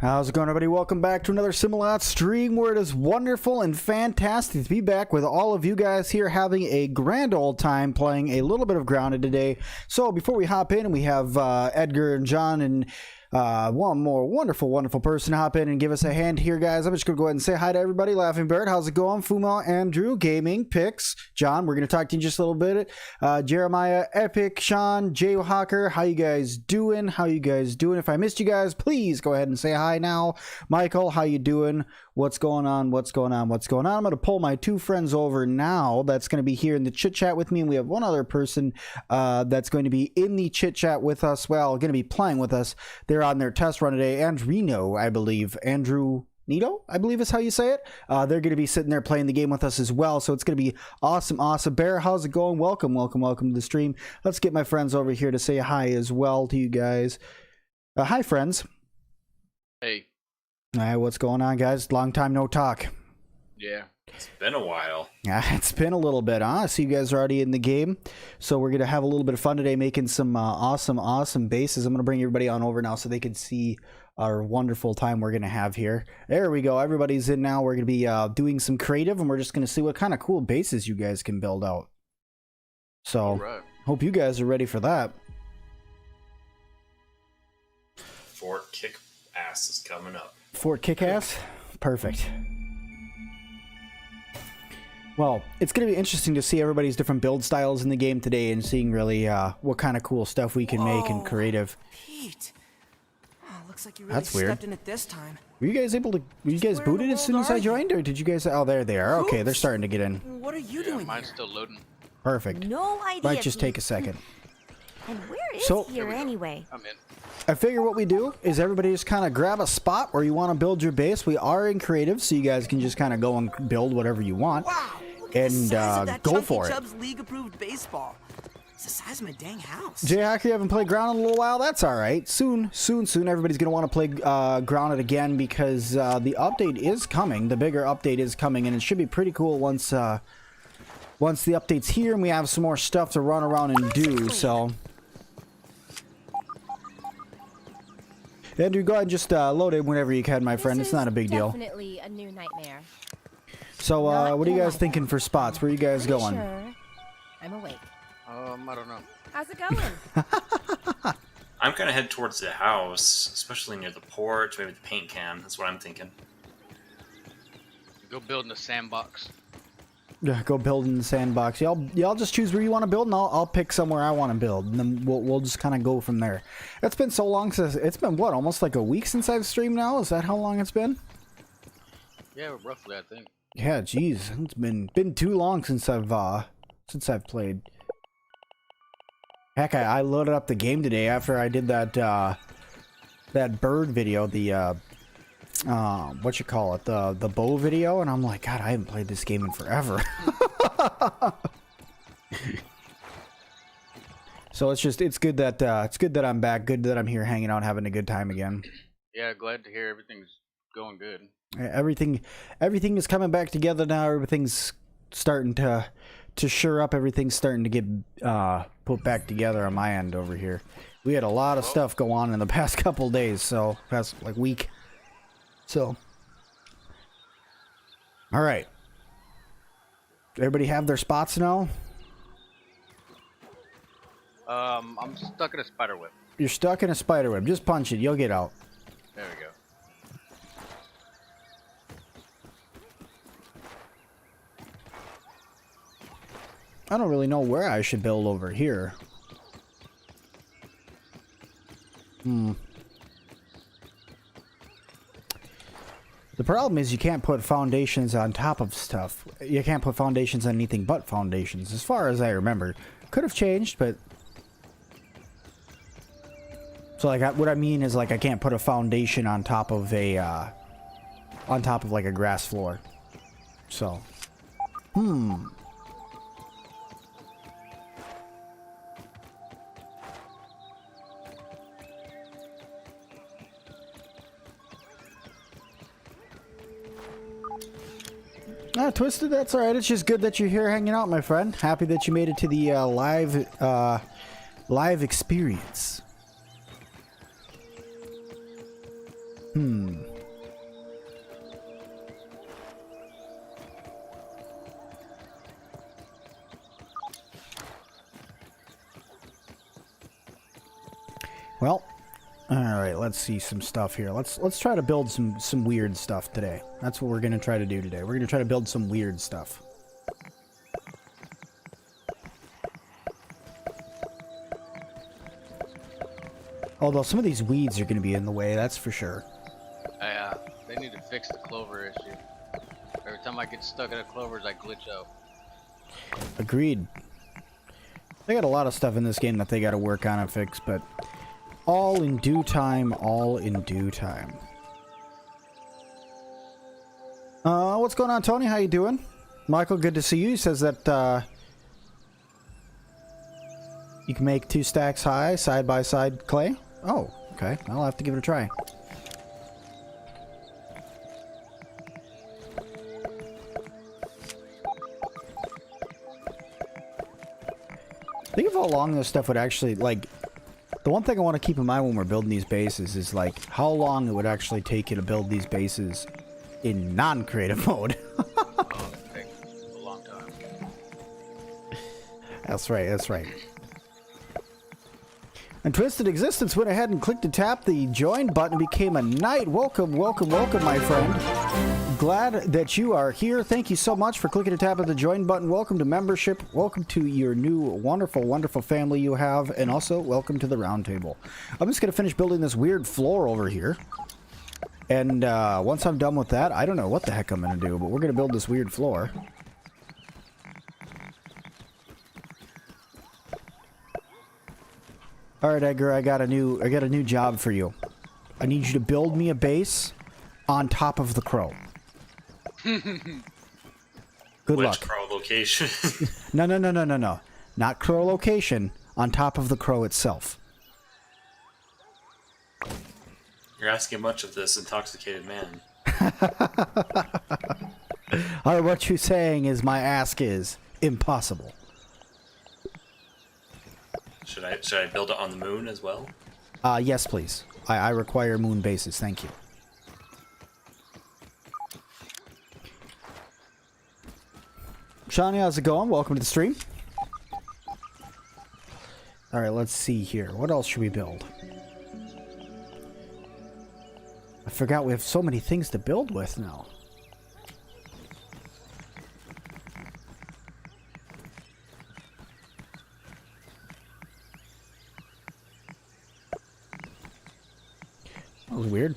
How's it going, everybody? Welcome back to another Sim-Alot stream where it is wonderful and fantastic to be back with all of you guys here having a grand old time playing a little bit of Grounded today. So before we hop in, we have Edgar and John and one more wonderful person to hop in and give us a hand here, guys. I'm just going to go ahead and say hi to everybody. Laughing Bird, how's it going? Fuma, Andrew, Gaming, Pix, John, we're going to talk to you in just a little bit. Jeremiah, Epic, Sean, Jay Hawker, how you guys doing? How you guys doing? If I missed you guys, please go ahead and say hi now. Michael, how you doing? What's going on? What's going on? What's going on? I'm going to pull my two friends over now. That's going to be here in the chit chat with me. And we have one other person that's going to be in the chit chat with us. Well, going to be playing with us. They're on their test run today. Andrino, I believe. Andrew Nito, I believe is how you say it. They're going to be sitting there playing the game with us as well. So it's going to be awesome. Bear, how's it going? Welcome to the stream. Let's get my friends over here to say hi as well to you guys. Hi, friends. Hey. All right, what's going on, guys? Long time no talk. Yeah, it's been a while. Yeah, it's been a little bit, huh? I see you guys are already in the game. So we're going to have a little bit of fun today making some awesome bases. I'm going to bring everybody on over now so they can see our wonderful time we're going to have here. There we go. Everybody's in now. We're going to be doing some creative, and we're just going to see what kind of cool bases you guys can build out. So, hope you guys are ready for that. Fort Kick-Ass is coming up. Fort Kick-Ass? Perfect. Well, it's going to be interesting to see everybody's different build styles in the game today and seeing really what kind of cool stuff we can make and creative. Pete. Oh, looks like you really stepped in it this time. Were you guys able to... Were you guys booted as soon as I joined, or did you guys... Oh, there they are. Okay, they're starting to get in. What are you doing mine's here? still loading. Perfect. No idea. Might just take a second. And where is here anyway? I'm in. I figure what we do is everybody just kind of grab a spot where you want to build your base. We are in creative, so you guys can just kind of go and build whatever you want. Wow, look at and the size of that go Chunky for it. Chubb's league-approved baseball. It's the size of my dang house. Jay Hacker, you haven't played Grounded in a little while? That's all right. Soon, everybody's going to want to play Grounded again because the update is coming. The bigger update is coming, and it should be pretty cool once the update's here and we have some more stuff to run around and do, so... Andrew, go ahead and just load it whenever you can, my friend. It's not a big deal. Definitely a new nightmare. So, what are you guys thinking for spots? Where are you guys going? Sure. I'm awake. I don't know. How's it going? I'm kind of head towards the house, especially near the porch, maybe the paint can. That's what I'm thinking. Go build in the sandbox. Yeah, go build in the sandbox. Y'all just choose where you want to build, and I'll pick somewhere I want to build, and then we'll just kind of go from there. It's been so long since it's been what, almost like a week since I've streamed now. Is that how long it's been? Yeah, roughly, I think. Yeah, geez, it's been too long since I've played. Heck, I loaded up the game today after I did that bird video, the what you call it, the bow video, and I'm like, God, I haven't played this game in forever. So it's good that I'm back, good that I'm here hanging out, having a good time again. Yeah, glad to hear everything's going good. Everything is coming back together now. Everything's starting to shore up. Everything's starting to get put back together on my end over here. We had a lot of stuff go on in the past couple days, so past like week. So, all right. Everybody have their spots now? I'm stuck in a spider web. You're stuck in a spider web. Just punch it. You'll get out. There we go. I don't really know where I should build over here. The problem is you can't put foundations on top of stuff. You can't put foundations on anything but foundations, as far as I remember. Could have changed, but... So, like, what I mean is, like, I can't put a foundation on top of a, like, a grass floor. So... Twisted, that's alright. It's just good that you're here hanging out, my friend. Happy that you made it to the live experience. Well, all right. Let's see some stuff here. Let's try to build some weird stuff today. That's what we're gonna try to do today. We're gonna try to build some weird stuff. Although some of these weeds are gonna be in the way, that's for sure. They need to fix the clover issue. Every time I get stuck in a clovers, I glitch out. Agreed. They got a lot of stuff in this game that they got to work on and fix, but all in due time, all in due time. What's going on, Tony? How you doing? Michael, good to see you. He says that you can make 2 stacks high, side by side clay. Oh, okay. I'll have to give it a try. Think of how long this stuff would actually, like, the one thing I want to keep in mind when we're building these bases is, like, how long it would actually take you to build these bases in non-creative mode. Oh, it takes a long time. That's right, that's right. And Twisted Existence went ahead and clicked to tap the join button and became a knight. Welcome, welcome, welcome, my friend. Glad that you are here. Thank you so much for clicking to tap at the join button. Welcome to membership. Welcome to your new wonderful, wonderful family you have. And also, welcome to the round table. I'm just going to finish building this weird floor over here. And once I'm done with that, I don't know what the heck I'm going to do, but we're going to build this weird floor. All right, Edgar, I got a new job for you. I need you to build me a base on top of the crow. Good luck. Which crow location? No. Not crow location, on top of the crow itself. You're asking much of this intoxicated man. Or what you're saying is my ask is impossible. Should I build it on the moon as well? Yes, please. I require moon bases. Thank you. Shawnee, how's it going? Welcome to the stream. All right, let's see here. What else should we build? I forgot we have so many things to build with now. That was weird.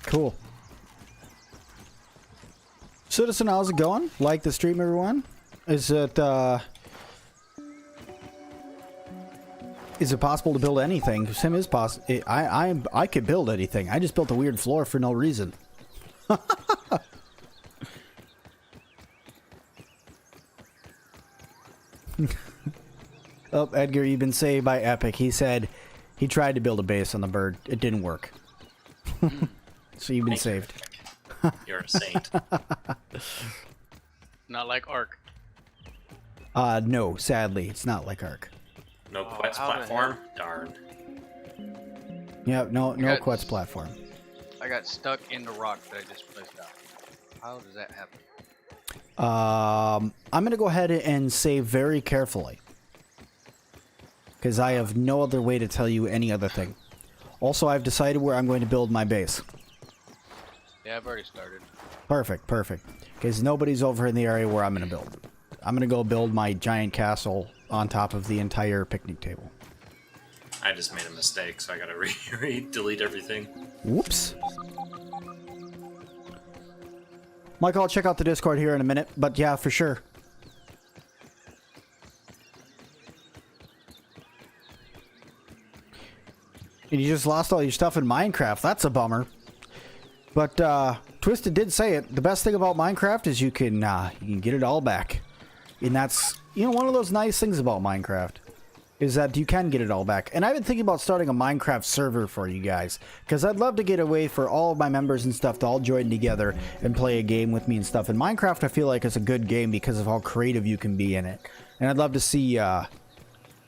Cool. Citizen, how's it going? Like the stream, everyone? Is it possible to build anything? Sim is possible. I could build anything. I just built a weird floor for no reason. Oh, Edgar, you've been saved by Epic. He said he tried to build a base on the bird. It didn't work. So you've been saved. You're a saint. Not like Ark. No, sadly, it's not like Ark. No Quest platform? Darn. Yeah, no Quest platform. I got stuck in the rock that I just placed down. How does that happen? I'm going to go ahead and save very carefully. Because I have no other way to tell you any other thing. Also, I've decided where I'm going to build my base. Yeah, I've already started. Perfect, perfect. Because nobody's over in the area where I'm going to build. I'm going to go build my giant castle on top of the entire picnic table. I just made a mistake, so I gotta delete everything. Whoops. Michael, I'll check out the Discord here in a minute, but yeah, for sure. And you just lost all your stuff in Minecraft. That's a bummer. But Twisted did say it. The best thing about Minecraft is you can get it all back. And that's, one of those nice things about Minecraft is that you can get it all back. And I've been thinking about starting a Minecraft server for you guys, because I'd love to get a way for all of my members and stuff to all join together and play a game with me and stuff. And Minecraft, I feel like, is a good game because of how creative you can be in it. And I'd love to see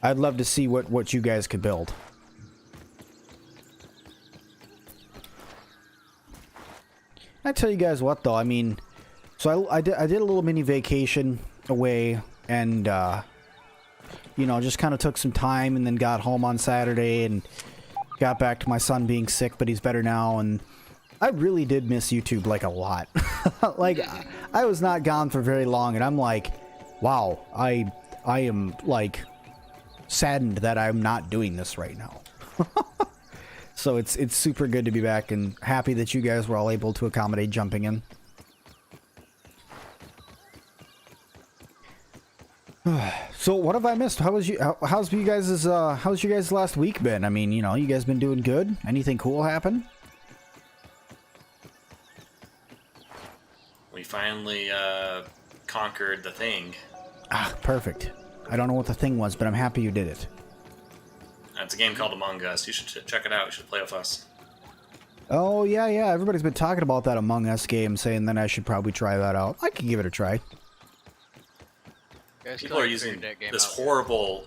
I'd love to see what you guys could build. I tell you guys what, though. I mean, so I did a little mini vacation away, and you know, just kind of took some time, and then got home on Saturday and got back to my son being sick, but he's better now. And I really did miss YouTube like a lot. Like, I was not gone for very long, and I'm like, wow, I am like saddened that I'm not doing this right now. So it's super good to be back, and happy that you guys were all able to accommodate jumping in. So what have I missed? How's your guys' last week been? I mean, you know, you guys been doing good? Anything cool happen? We finally conquered the thing. Ah, perfect. I don't know what the thing was, but I'm happy you did it. It's a game called Among Us. You should check it out. You should play with us. Oh, yeah. Everybody's been talking about that Among Us game, saying that I should probably try that out. I could give it a try. People are using this horrible,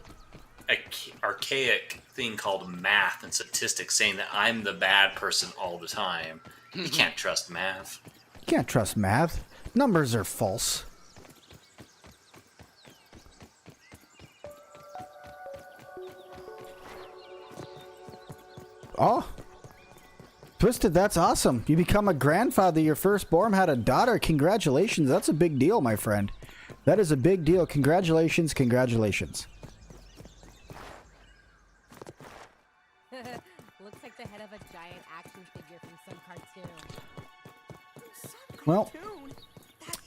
archaic thing called math and statistics, saying that I'm the bad person all the time. You can't trust math. You can't trust math. Numbers are false. Oh, Twisted, that's awesome. You become a grandfather. Your firstborn had a daughter. Congratulations. That's a big deal, my friend. That is a big deal. Congratulations. Congratulations. Looks like the head of a giant action figure from some cartoon. Well,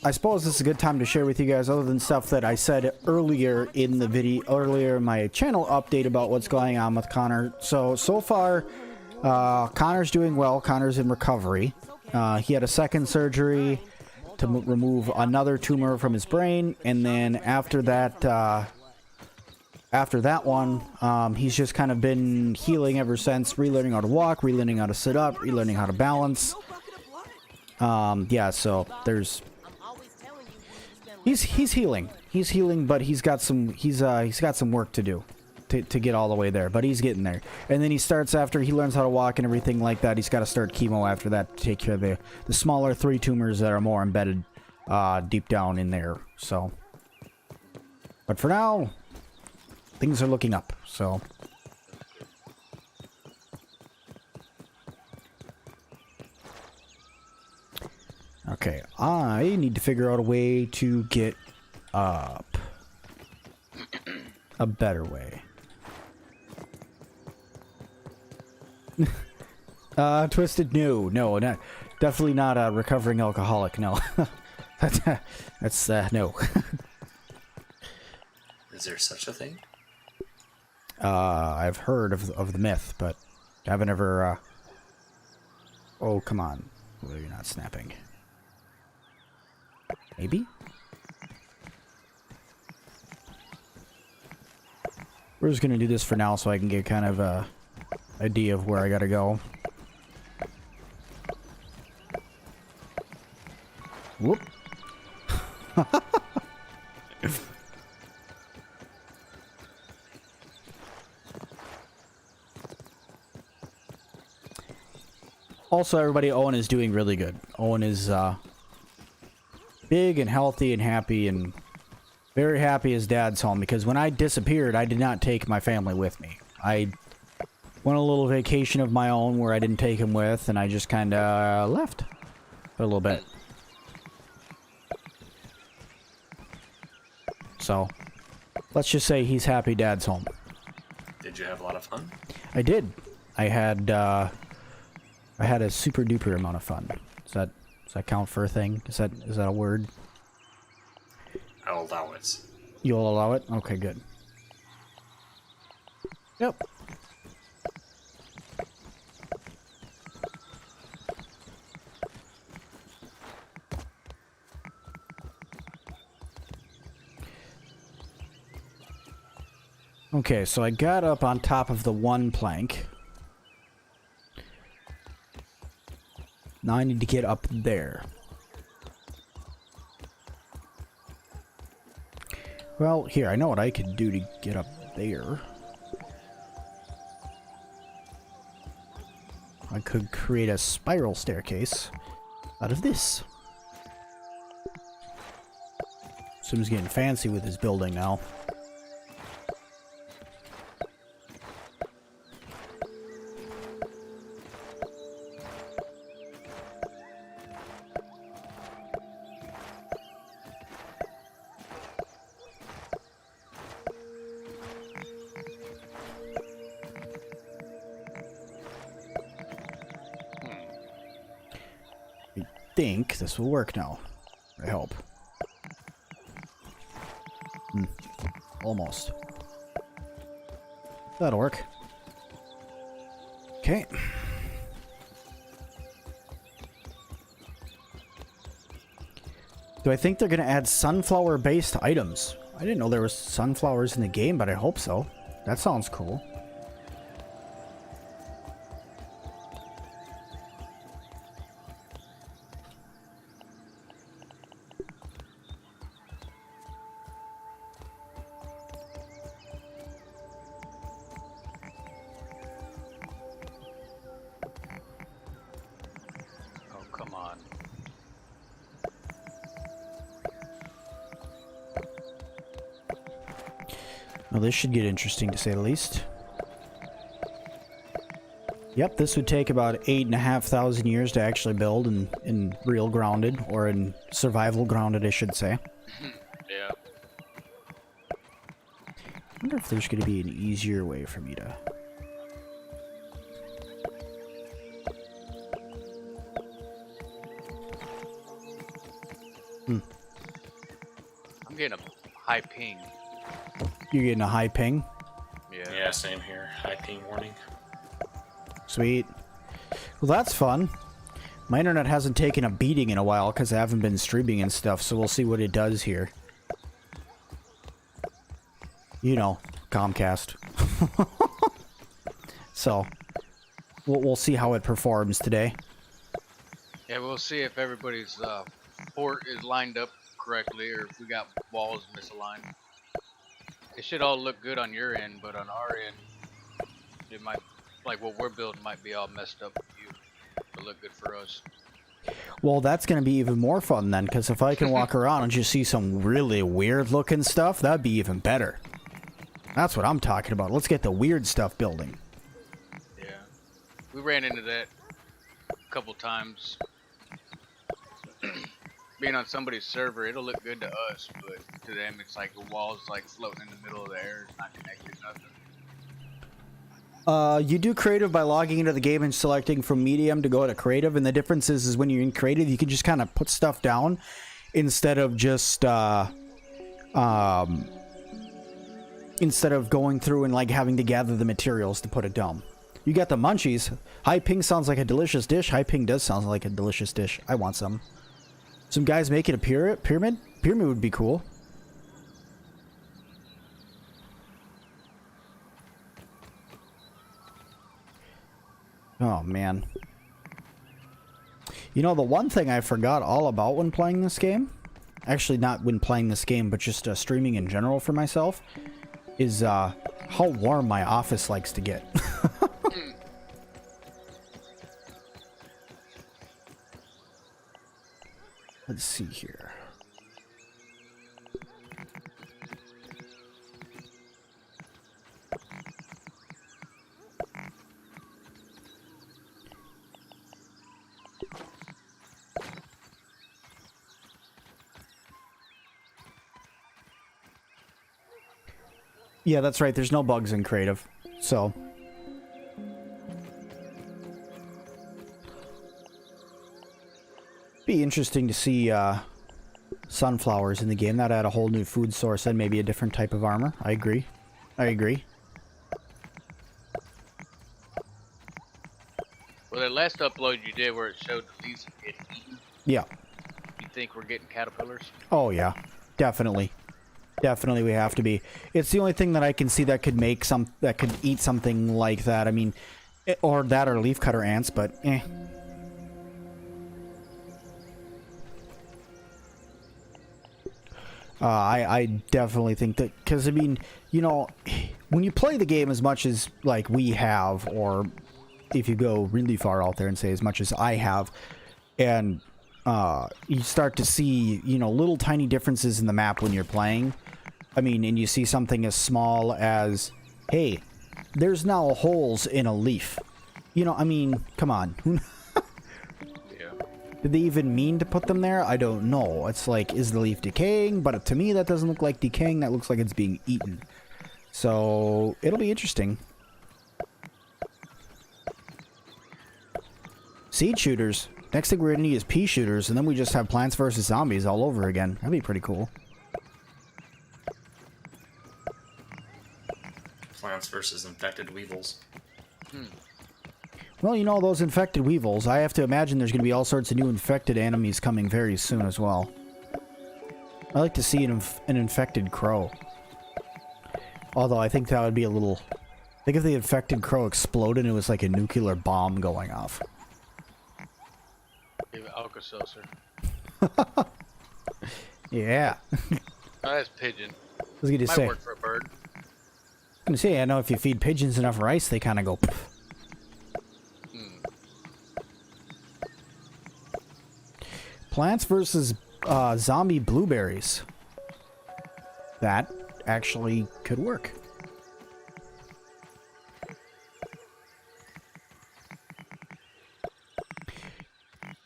I suppose this is a good time to share with you guys, other than stuff that I said earlier in the video, earlier in my channel update about what's going on with Connor. So far, Connor's doing well. Connor's in recovery. He had a second surgery to remove another tumor from his brain, and then after that one, he's just kind of been healing ever since, relearning how to walk, relearning how to sit up, relearning how to balance. Yeah, so there's he's healing. He's healing, but he's got some work to do to get all the way there, but he's getting there. And then he starts, after he learns how to walk and everything like that, he's got to start chemo after that to take care of the smaller 3 tumors that are more embedded deep down in there. So, but for now, things are looking up. So, okay, I need to figure out a way to get up. A better way. Twisted, no, not, definitely not a recovering alcoholic, no. That's, no. Is there such a thing? I've heard of the myth, but I haven't ever, oh, come on. Well, you're not snapping. Maybe? We're just gonna do this for now so I can get kind of a idea of where I gotta go. Whoop. Also, everybody, Owen is doing really good. Owen is big and healthy and happy, and very happy his dad's home, because when I disappeared, I did not take my family with me. I went on a little vacation of my own where I didn't take him with, and I just kind of left for a little bit. So, let's just say he's happy dad's home. Did you have a lot of fun? I did. I had a super duper amount of fun. Does that count for a thing? Is that a word? I'll allow it. You'll allow it? Okay, good. Yep. Okay, so I got up on top of the one plank. Now I need to get up there. Well, here, I know what I could do to get up there. I could create a spiral staircase out of this. Sim's getting fancy with his building now. I think this will work now. I hope. Almost. That'll work. Okay. Do I think they're going to add sunflower-based items? I didn't know there was sunflowers in the game, but I hope so. That sounds cool. Oh, come on. Well, this should get interesting to say the least. Yep, this would take about 8,500 years to actually build in real grounded, or in survival grounded, I should say. Yeah. I wonder if there's going to be an easier way for me to... I'm getting a high ping. You're getting a high ping? Yeah. Yeah, same here. High ping warning. Sweet. Well, that's fun. My internet hasn't taken a beating in a while because I haven't been streaming and stuff, so we'll see what it does here. You know, Comcast. So, we'll see how it performs today. Yeah, we'll see if everybody's port is lined up correctly or if we got walls misaligned. It should all look good on your end, but on our end, it might, like what we're building might be all messed up with you. It'll look good for us. Well, that's going to be even more fun then, because if I can walk around and just see some really weird looking stuff, that'd be even better. That's what I'm talking about. Let's get the weird stuff building. Yeah. We ran into that a couple times. Being on somebody's server, it'll look good to us, but to them it's like the wall's like floating in the middle of the air. It's not connected, nothing. You do creative by logging into the game and selecting from medium to go to creative, and the difference is when you're in creative, you can just kind of put stuff down instead of just instead of going through and like having to gather the materials to put it down. You got the munchies. High ping sounds like a delicious dish. High ping does sound like a delicious dish. I want some. Some guys making a pyramid? Pyramid would be cool. Oh, man. You know, the one thing I forgot all about when playing this game, actually not when playing this game, but just streaming in general for myself, is how warm my office likes to get. Let's see here. Yeah, that's right. There's no bugs in creative. So... be interesting to see sunflowers in the game. That'd add a whole new food source and maybe a different type of armor. I agree. I agree. Well, that last upload you did where it showed the leaves getting eaten, Yeah. you think we're getting caterpillars? Oh, yeah. Definitely. Definitely we have to be. It's the only thing that I can see that could make that could eat something like that. I mean, or that or leafcutter ants, but eh. I definitely think that, because I mean, you know, when you play the game as much as like we have, or if you go really far out there and say as much as I have, and you start to see, you know, little tiny differences in the map when you're playing. I mean, and you see something as small as, hey, there's now holes in a leaf. You know, I mean, come on. Did they even mean to put them there? I don't know. It's like, is the leaf decaying? But to me, that doesn't look like decaying. That looks like it's being eaten. So, it'll be interesting. Seed shooters. Next thing we're going to need is pea shooters, and then we just have Plants vs. Zombies all over again. That'd be pretty cool. Plants versus infected weevils. Well, you know, those infected weevils, I have to imagine there's going to be all sorts of new infected enemies coming very soon as well. I like to see an infected crow. Although I think that would be a little... I think if the infected crow exploded, it was like a nuclear bomb going off. Give it Alka-Seltzer. Yeah. Oh, that's pigeon. I was going to Might say... work for a bird. I was going to say, I know if you feed pigeons enough rice, they kind of go... Pff. Plants versus zombie blueberries. That actually could work.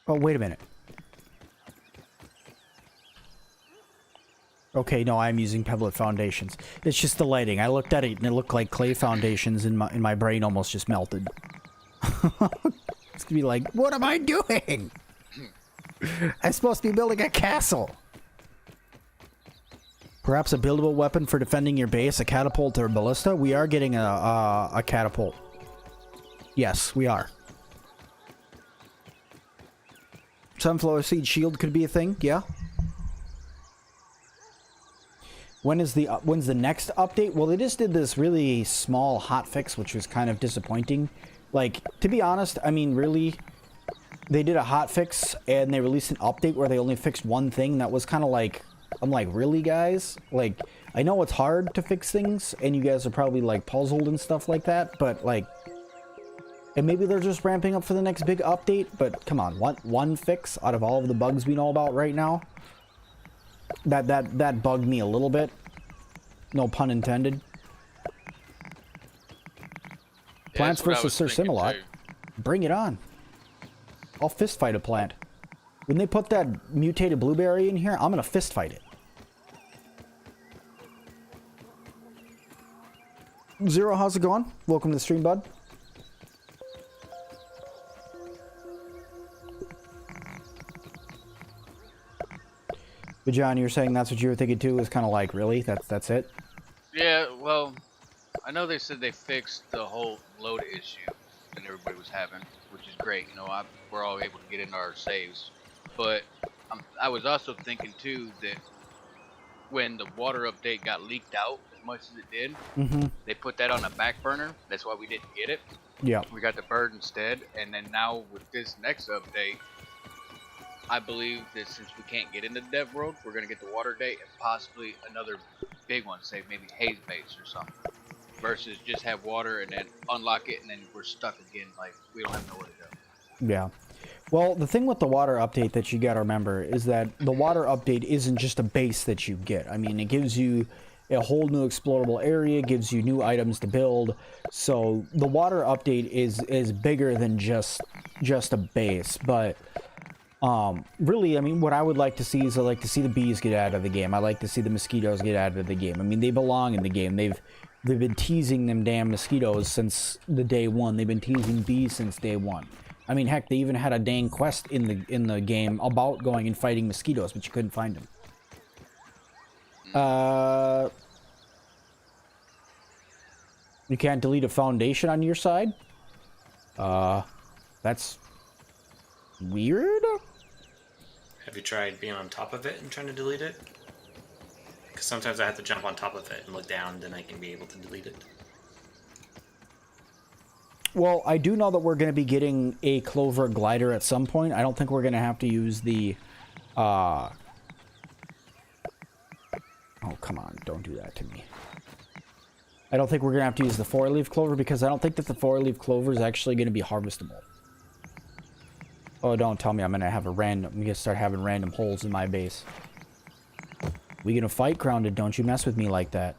Oh, wait a minute. Okay, no, I'm using Pebblet foundations. It's just the lighting. I looked at it and it looked like clay foundations, and my brain almost just melted. It's gonna be like, what am I doing? I'm supposed to be building a castle. Perhaps a buildable weapon for defending your base, a catapult or a ballista. We are getting a catapult. Yes, we are. Sunflower seed shield could be a thing. Yeah. When's the next update? Well, they just did this really small hotfix, which was kind of disappointing. Like, to be honest, I mean, really, they did a hotfix and they released an update where they only fixed one thing. That was kind of like, I'm like, really, guys? Like, I know it's hard to fix things, and you guys are probably like puzzled and stuff like that, but like, and maybe they're just ramping up for the next big update. But come on, one fix out of all of the bugs we know about right now. That bugged me a little bit. No pun intended. Yeah, Plants versus Sir Sim-Alot. Bring it on. I'll fist fight a plant. When they put that mutated blueberry in here, I'm gonna fist fight it. Zero, how's it going? Welcome to the stream, bud. But John, you were saying that's what you were thinking too, was kind of like, really? That's it? Yeah, well, I know they said they fixed the whole load issue that everybody was having, which is great. You know, we're all able to get into our saves. But I was also thinking too that when the water update got leaked out as much as it did, they put that on a back burner. That's why we didn't get it. Yeah. We got the bird instead. And then now with this next update, I believe that since we can't get into the dev world, we're going to get the water date and possibly another big one, say maybe haze base or something. Versus just have water and then unlock it and then we're stuck again, like we don't have nowhere to go. Yeah. Well, the thing with the water update that you gotta remember is that the water update isn't just a base that you get. I mean, it gives you a whole new explorable area, gives you new items to build. So the water update is bigger than just a base. But really, I mean, what I would like to see is I like to see the bees get out of the game. I like to see the mosquitoes get out of the game. I mean, they belong in the game. They've been teasing them damn mosquitoes since the day one. They've been teasing bees since day one. I mean, heck, they even had a dang quest in the game about going and fighting mosquitoes, but you couldn't find them. You can't delete a foundation on your side? That's weird? Have you tried being on top of it and trying to delete it? Because sometimes I have to jump on top of it and look down, then I can be able to delete it. Well, I do know that we're going to be getting a clover glider at some point. I don't think we're going to have to use the... Oh, come on. Don't do that to me. I don't think we're gonna have to use the 4-leaf clover because I don't think that the 4-leaf clover is actually gonna be harvestable. Oh, don't tell me I'm gonna start having random holes in my base. We gonna fight, Grounded? Don't you mess with me like that.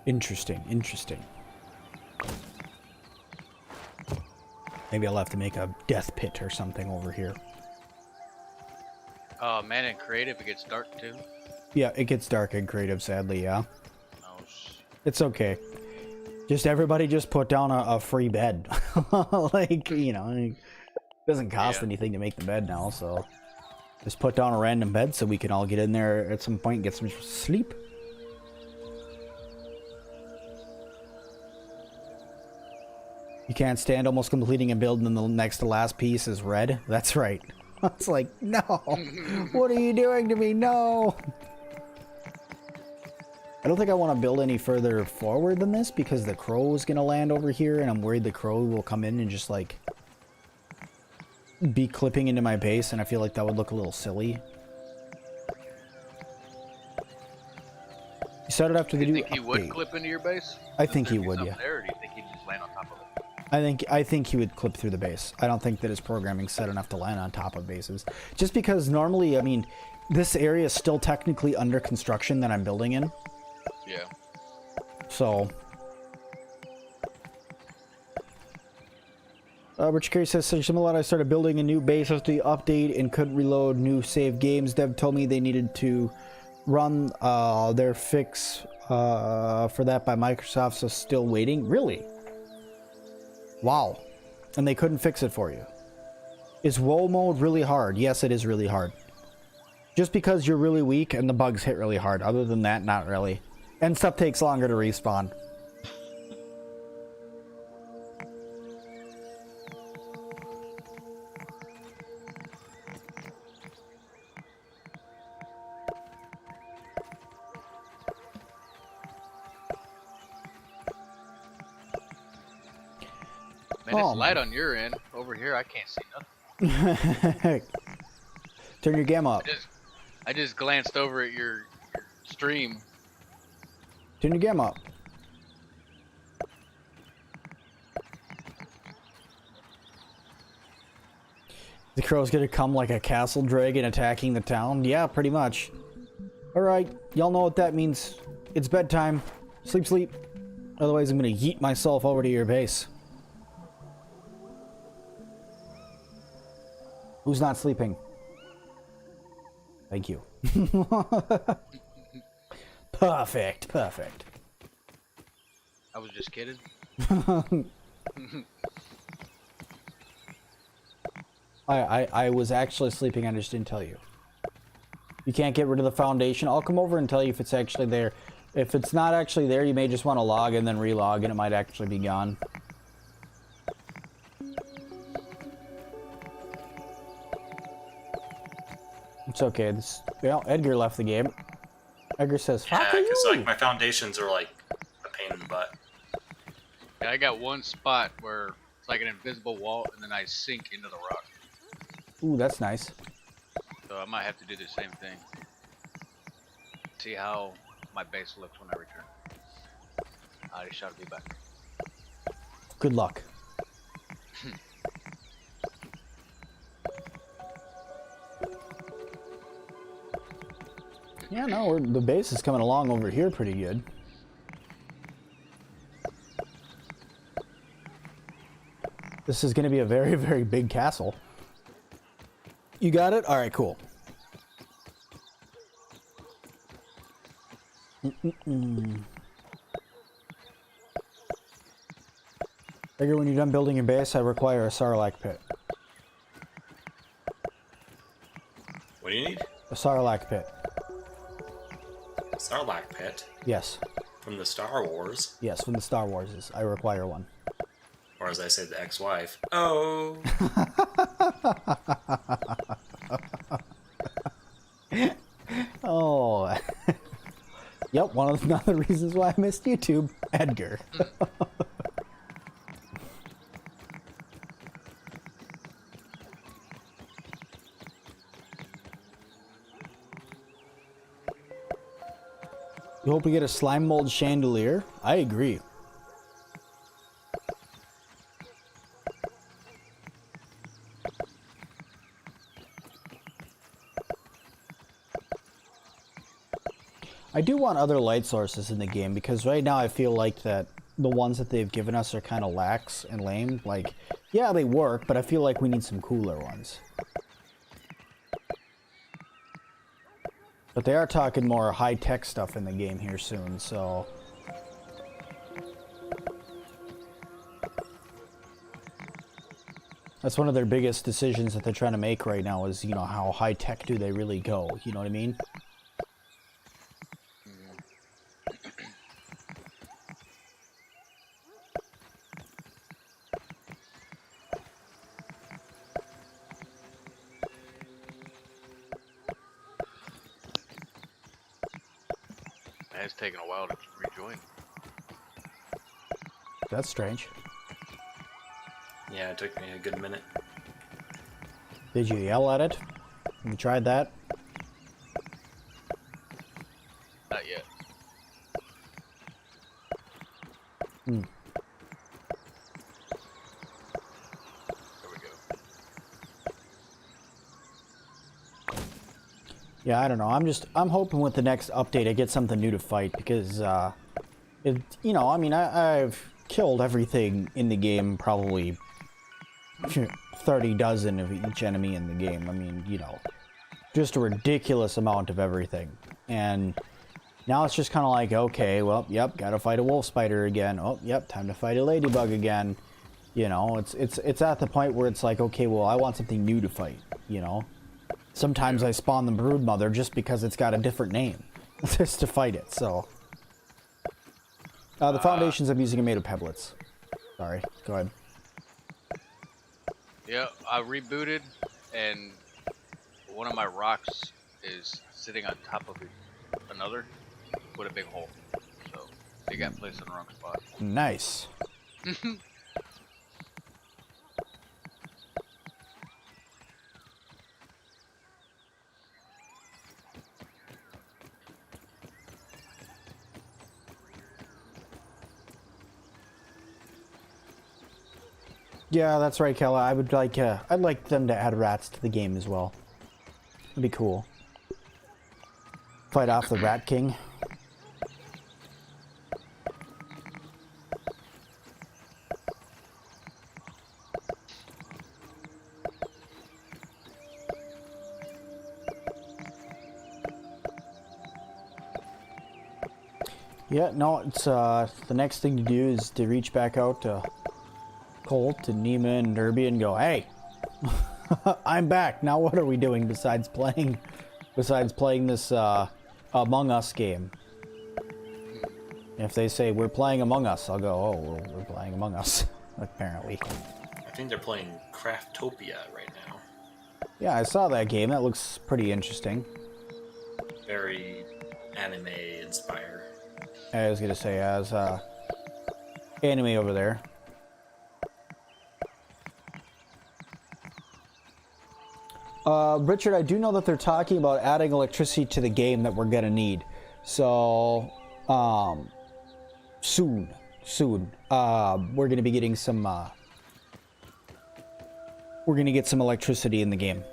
Interesting, interesting. Maybe I'll have to make a death pit or something over here. Oh man, in creative it gets dark too. Yeah, it gets dark in creative, sadly, yeah. Oh It's okay. Just everybody just put down a free bed. Like, you know, it doesn't cost anything to make the bed now, so just put down a random bed so we can all get in there at some point and get some sleep. You can't stand almost completing a build and then the next to last piece is red. That's right. It's like, no. What are you doing to me? No. I don't think I want to build any further forward than this because the crow is going to land over here and I'm worried the crow will come in and just like be clipping into my base and I feel like that would look a little silly. You said it after the Do you new think he would clip into your base? I think he would, yeah. There, or do you think he'd just land on top of it? I think he would clip through the base. I don't think that his programming's set enough to land on top of bases. Just because normally, I mean, this area is still technically under construction that I'm building in. Yeah. So. Rich Carey says, Sim-Alot, I started building a new base after the update and couldn't reload new save games. Dev told me they needed to run their fix for that by Microsoft, so still waiting. Really? Wow. And they couldn't fix it for you. Is WoW mode really hard? Yes, it is really hard. Just because you're really weak and the bugs hit really hard. Other than that, not really. And stuff takes longer to respawn. Man, it's light on your end. Over here, I can't see nothing. Turn your gamma up. I just glanced over at your stream. Turn your gamma up. The crow's gonna come like a castle dragon attacking the town? Yeah, pretty much. Alright, y'all know what that means. It's bedtime. Sleep, sleep. Otherwise, I'm gonna yeet myself over to your base. Who's not sleeping? Thank you. Perfect, perfect. I was just kidding. I was actually sleeping, I just didn't tell you. You can't get rid of the foundation. I'll come over and tell you if it's actually there. If it's not actually there, you may just want to log and then relog and it might actually be gone. It's okay. Well, Edgar left the game. Edgar says, Yeah, "Fuck you." because like my foundations are like a pain in the butt. Yeah, I got one spot where it's like an invisible wall, and then I sink into the rock. Ooh, that's nice. So I might have to do the same thing. See how my base looks when I return. I shall be back. Good luck. Yeah, no, the base is coming along over here pretty good. This is going to be a very, very big castle. You got it? All right, cool. Figure when you're done building your base, I require a Sarlacc pit. What do you need? A Sarlacc pit. Sarlacc pit? Yes. From the Star Wars? Yes, from the Star Wars. I require one. Or as I said, the ex-wife. Oh! Oh. Yep, one of the reasons why I missed YouTube. Edgar. You hope we get a slime mold chandelier? I agree. I do want other light sources in the game because right now I feel like that the ones that they've given us are kind of lax and lame. Like, yeah, they work, but I feel like we need some cooler ones. But they are talking more high-tech stuff in the game here soon, so... That's one of their biggest decisions that they're trying to make right now is, you know, how high-tech do they really go? You know what I mean? It's taken a while to rejoin. That's strange. Yeah, it took me a good minute. Did you yell at it? You tried that? Not yet. Hmm. There we go. Yeah, I don't know. I'm hoping with the next update I get something new to fight because, you know, I mean, I've killed everything in the game, probably 30 dozen of each enemy in the game. I mean, you know, just a ridiculous amount of everything. And now it's just kind of like, okay, well, yep, gotta fight a wolf spider again. Oh, yep, time to fight a ladybug again. You know, it's at the point where it's like, okay, well, I want something new to fight, you know? Sometimes I spawn the broodmother just because it's got a different name, just to fight it, so. The foundations I'm using are made of pebblets. Sorry, go ahead. Yeah, I rebooted, and one of my rocks is sitting on top of another with a big hole. So they got placed in the wrong spot. Nice. Yeah, that's right, Kella. I would like, I'd like them to add rats to the game as well. That'd be cool. Fight off the Rat King. Yeah, no, it's, the next thing to do is to reach back out to Colt and Nima and Derby and go, hey, I'm back. Now what are we doing besides playing this Among Us game? If they say we're playing Among Us, I'll go, oh, well, we're playing Among Us, apparently. I think they're playing Craftopia right now. Yeah, I saw that game. That looks pretty interesting. Very anime inspired. I was gonna say, as anime over there. Richard, I do know that they're talking about adding electricity to the game that we're gonna need. So, soon, we're gonna be getting some, we're gonna get some electricity in the game.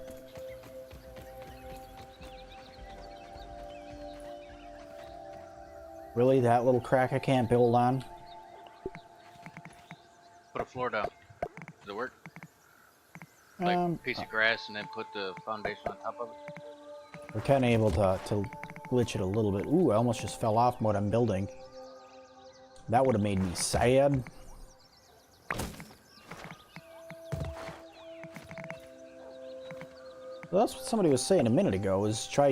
Really? That little crack I can't build on? Put a floor down. Does it work? Like a piece of grass and then put the foundation on top of it? We're kind of able to glitch it a little bit. Ooh, I almost just fell off what I'm building. That would have made me sad. Well, that's what somebody was saying a minute ago, is try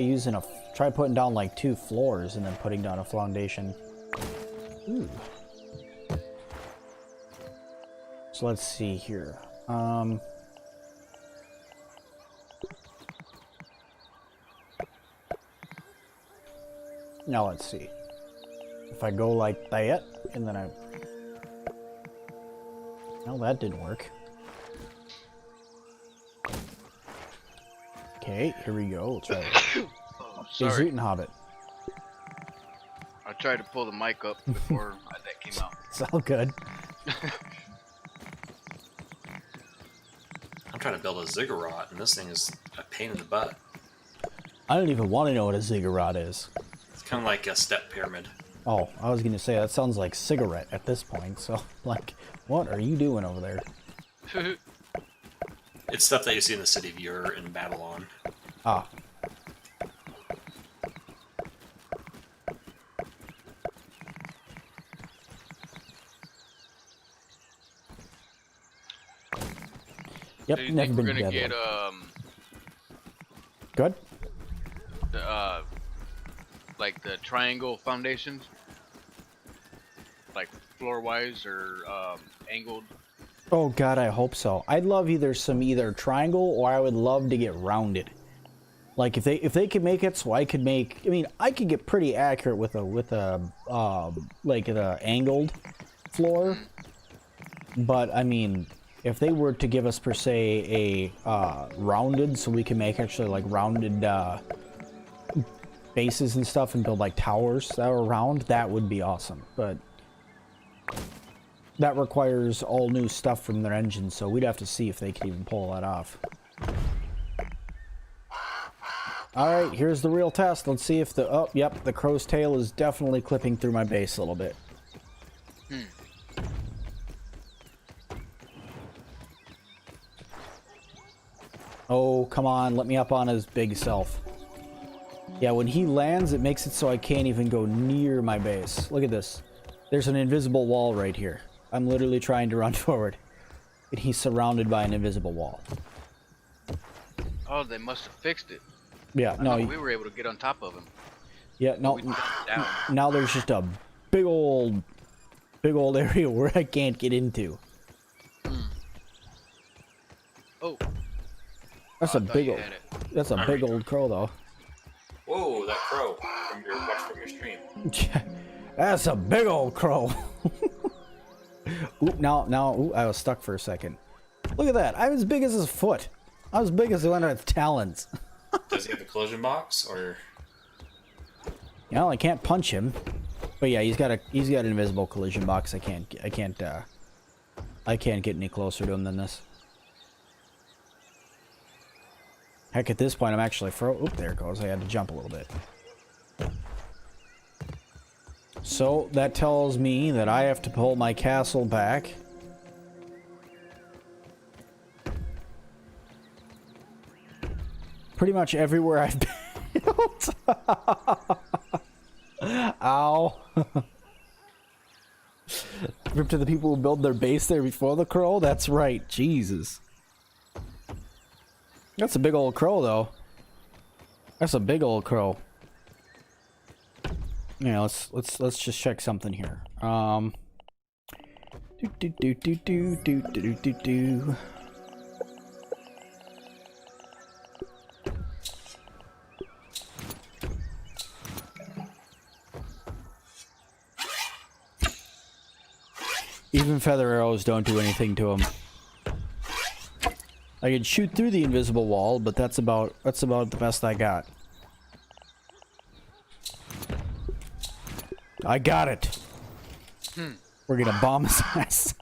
putting down like 2 floors and then putting down a foundation. Ooh. So let's see here. Now let's see. If I go like that, and then I... No, that didn't work. Okay, here we go. Let's try it. Oh, Hey, sorry. Zootin' Hobbit. I tried to pull the mic up before that came out. It's all good. I'm trying to build a ziggurat, and this thing is a pain in the butt. I don't even want to know what a ziggurat is. It's kind of like a step pyramid. Oh, I was gonna say, that sounds like cigarette at this point, so, like, what are you doing over there? It's stuff that you see in the city of Ur in Babylon. Ah. Yep, Do you never think been we're gonna together. get Good? the like the triangle foundations, like floor wise or angled? Oh god, I hope so. I'd love either triangle, or I would love to get rounded. Like if they could make it so I could make, I mean, I could get pretty accurate with a like an angled floor. But I mean, if they were to give us per se a rounded, so we can make actually like rounded bases and stuff and build like towers that are round, that would be awesome. But that requires all new stuff from their engine, so we'd have to see if they can even pull that off. Alright, here's the real test. Let's see if the... Oh, yep, the crow's tail is definitely clipping through my base a little bit. Oh, come on, let me up on his big self. Yeah, when he lands, it makes it so I can't even go near my base. Look at this. There's an invisible wall right here. I'm literally trying to run forward, and he's surrounded by an invisible wall. Oh, they must have fixed it. Yeah, no, We were able to get on top of him. yeah, no. We took him down. Now there's just a big old area where I can't get into. Oh, That's I a thought big you old. had it. That's a big old crow, though. Whoa, that crow from your watch from your stream. That's a big old crow. Oop, ooh, I was stuck for a second. Look at that. I'm as big as his foot. I'm as big as the one with talons. Does he have a collision box, or? You know, I can't punch him. But yeah, he's got an invisible collision box. I can't get any closer to him than this. Heck, at this point, I'm actually Oop, there it goes. I had to jump a little bit. So, that tells me that I have to pull my castle back. Pretty much everywhere I've built. Ow. Rip to the people who build their base there before the crow? That's right. Jesus. That's a big old crow, though. That's a big old crow. Yeah, let's just check something here. Do. Even feather arrows don't do anything to him. I can shoot through the invisible wall, but that's about the best I got. I got it. We're gonna bomb his ass.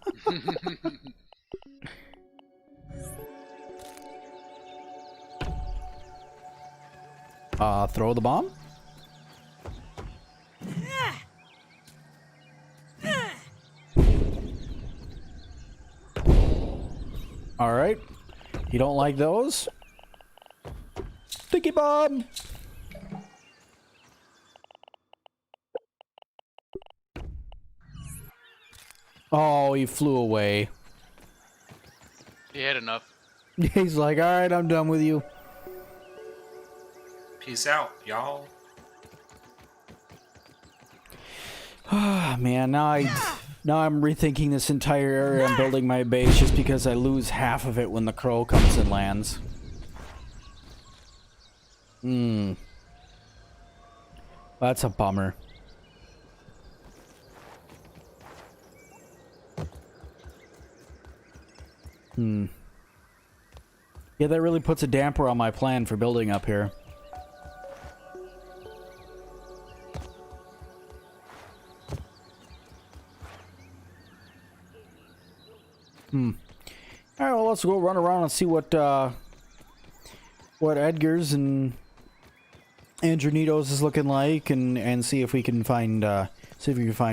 Throw the bomb? Alright. You don't like those? Sticky bomb! Oh, he flew away. He had enough. He's like, alright, I'm done with you. Peace out, y'all. Ah, man, now I'm rethinking this entire area. I'm building my base just because I lose half of it when the crow comes and lands. That's a bummer. Yeah, that really puts a damper on my plan for building up here. Alright, well, let's go run around and see what Edgar's and Andronito's is looking like, and see if we can find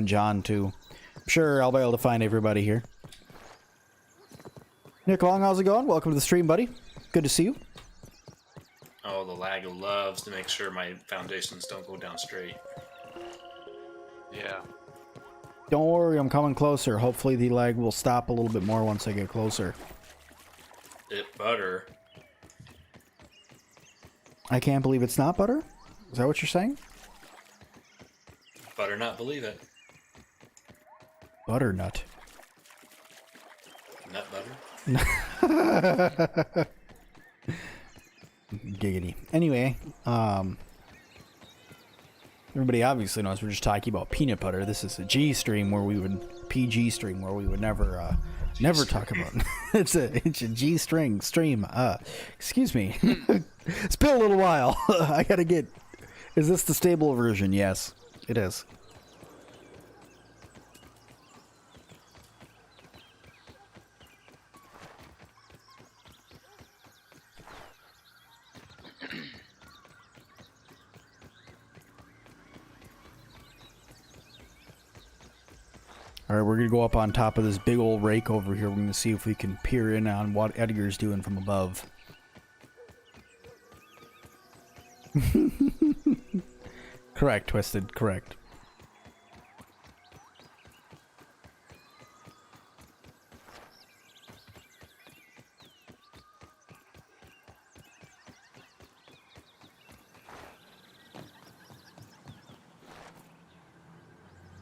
John too. I'm sure I'll be able to find everybody here. Nick Long, how's it going? Welcome to the stream, buddy. Good to see you. Oh, the lag loves to make sure my foundations don't go down straight. Yeah. Don't worry, I'm coming closer. Hopefully the lag will stop a little bit more once I get closer. It butter. I can't believe it's not butter? Is that what you're saying? Butter not believe it. Butternut. Nut butter? Giggity. Anyway, everybody obviously knows we're just talking about peanut butter. This is a G stream where we would never talk about. It's a G string stream. Excuse me. It's been a little while. I gotta get. Is this the stable version? Yes, it is. Alright, we're gonna go up on top of this big old rake over here. We're gonna see if we can peer in on what Edgar's doing from above. Correct, Twisted, correct.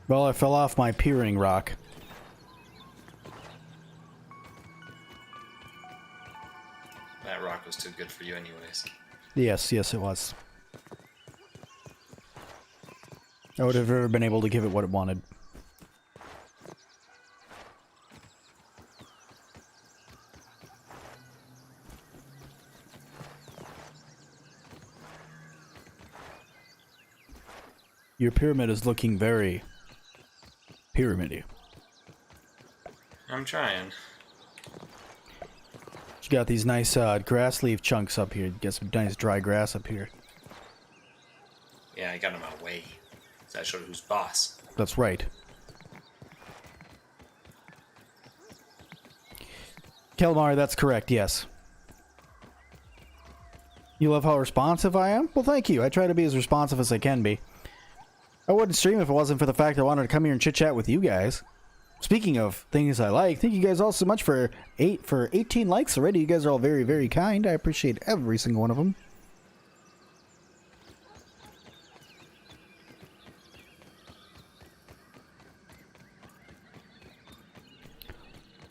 Well, I fell off my peering rock. That rock was too good for you anyways. Yes, yes, it was. I would have never been able to give it what it wanted. Your pyramid is looking very pyramidy. I'm trying. You got these nice grass leaf chunks up here. Get some nice dry grass up here. Yeah, I got him out way. So that showed who's boss. That's right. Kelmar, that's correct, yes. You love how responsive I am? Well, thank you. I try to be as responsive as I can be. I wouldn't stream if it wasn't for the fact I wanted to come here and chit-chat with you guys. Speaking of things I like, thank you guys all so much for 18 likes already. You guys are all very, very kind. I appreciate every single one of them.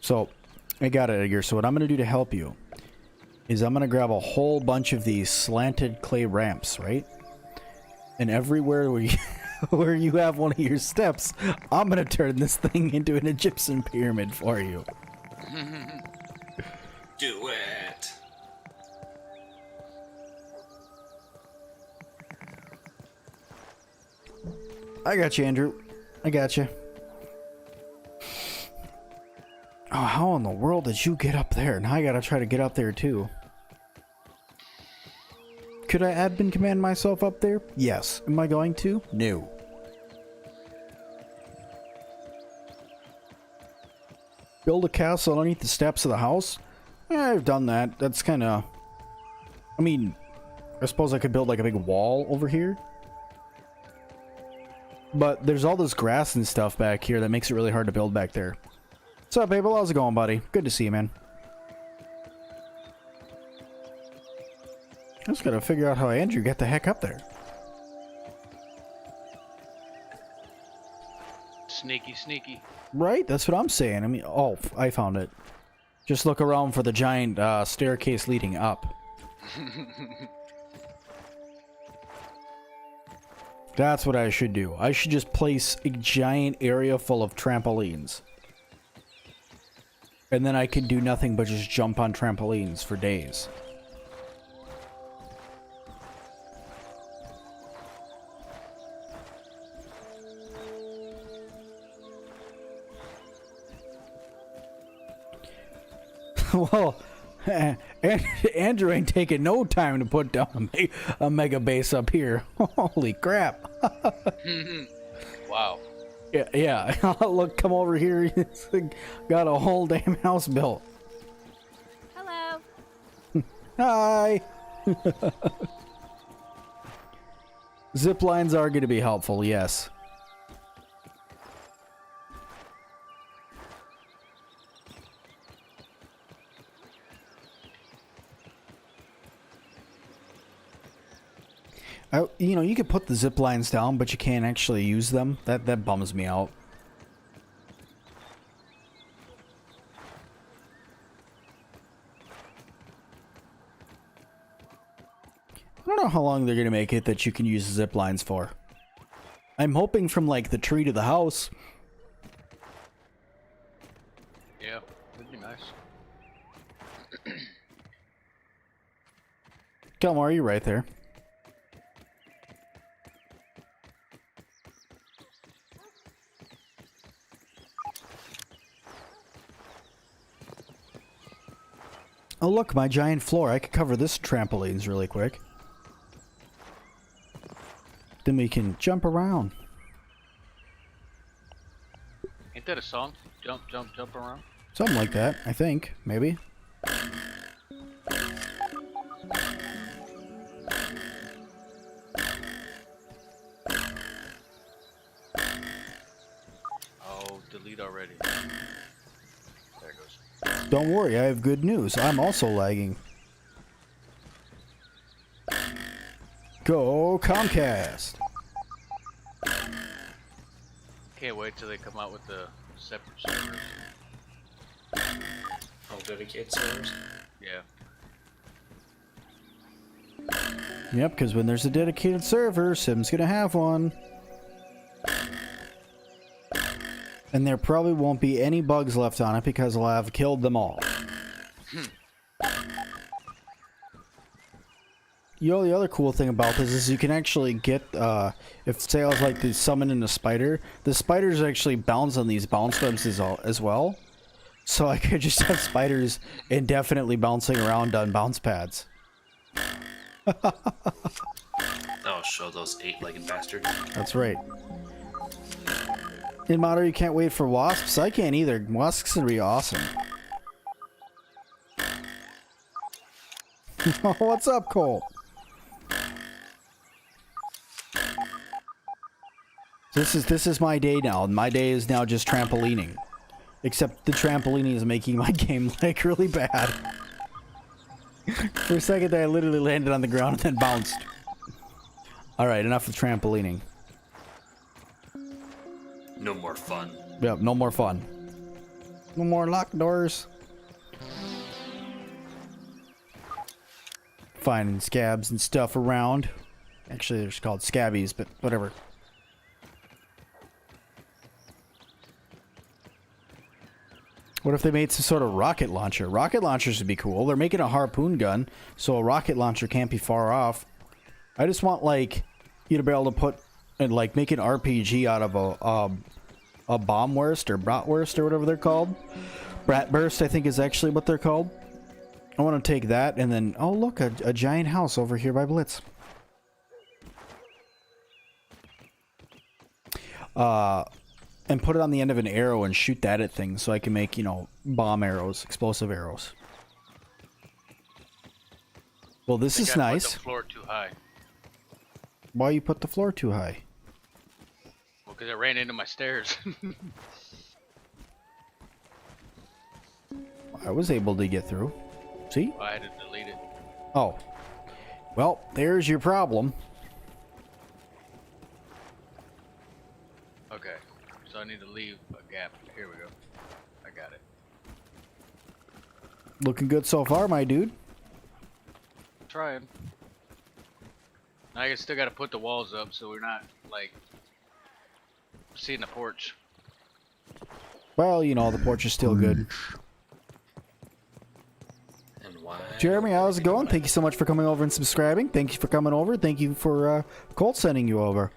So, I got it, Edgar. So what I'm going to do to help you is I'm going to grab a whole bunch of these slanted clay ramps, right? And everywhere where you have one of your steps, I'm going to turn this thing into an Egyptian pyramid for you. Do it. I got you, Andrew. I got you. Oh, how in the world did you get up there? Now I gotta try to get up there too. Could I admin command myself up there? Yes. Am I going to? No. Build a castle underneath the steps of the house? Yeah, I've done that. That's kind of... I mean, I suppose I could build like a big wall over here. But there's all this grass and stuff back here that makes it really hard to build back there. What's up, Abel? How's it going, buddy? Good to see you, man. I just gotta figure out how Andrew got the heck up there. Sneaky, sneaky. Right? That's what I'm saying. I mean, oh, I found it. Just look around for the giant staircase leading up. That's what I should do. I should just place a giant area full of trampolines. And then I could do nothing but just jump on trampolines for days. Well, Andrew ain't taking no time to put down a mega base up here. Holy crap. Wow. Yeah. Look, come over here. Got a whole damn house built. Hello. Hi. Zip lines are going to be helpful, yes. You know, you could put the zip lines down, but you can't actually use them. That bums me out. I don't know how long they're gonna make it that you can use zip lines for. I'm hoping from like the tree to the house. Yeah, that'd be nice. Kelmar, you're right there. Oh look, my giant floor. I could cover this trampolines really quick. Then we can jump around. Ain't that a song? Jump, jump, jump around? Something like that, I think. Maybe. Oh, delete already. There it goes. Don't worry, I have good news. I'm also lagging. Go Comcast! Can't wait till they come out with the separate servers. All dedicated servers. Yeah. Yep, because when there's a dedicated server, Sim's gonna have one. And there probably won't be any bugs left on it because I'll have killed them all. You know, the other cool thing about this is you can actually get, if say I was like to summon in a spider, the spiders actually bounce on these bounce webs as well. So I could just have spiders indefinitely bouncing around on bounce pads. Oh, show those 8-legged bastards. That's right. In Modder, you can't wait for wasps? I can't either. Wasps gonna be awesome. What's up, Cole? This is my day now. My day is now just trampolining. Except the trampolining is making my game like really bad. For a second there, I literally landed on the ground and then bounced. Alright, enough of trampolining. No more fun. Yep, no more fun. No more locked doors. Finding scabs and stuff around. Actually, they're called scabbies, but whatever. What if they made some sort of rocket launcher? Rocket launchers would be cool. They're making a harpoon gun, so a rocket launcher can't be far off. I just want, like, you to be able to put, and like, make an RPG out of a bombwurst or bratwurst or whatever they're called. Bratburst, I think, is actually what they're called. I want to take that and then, oh look, a giant house over here by Blitz. And put it on the end of an arrow and shoot that at things so I can make, you know, bomb arrows, explosive arrows. Well, this is nice. Put the floor too high. Why you put the floor too high? Well, because I ran into my stairs. I was able to get through. See? I had to delete it. Oh. Well, there's your problem. Okay. So I need to leave a gap. Here we go. I got it. Looking good so far, my dude. Trying. Now I still got to put the walls up so we're not, like, seeing the porch. Well, you know, the porch is still good. Why? Jeremy, how's it going? Thank you so much for coming over and subscribing. Thank you for coming over. Thank you for Colt sending you over.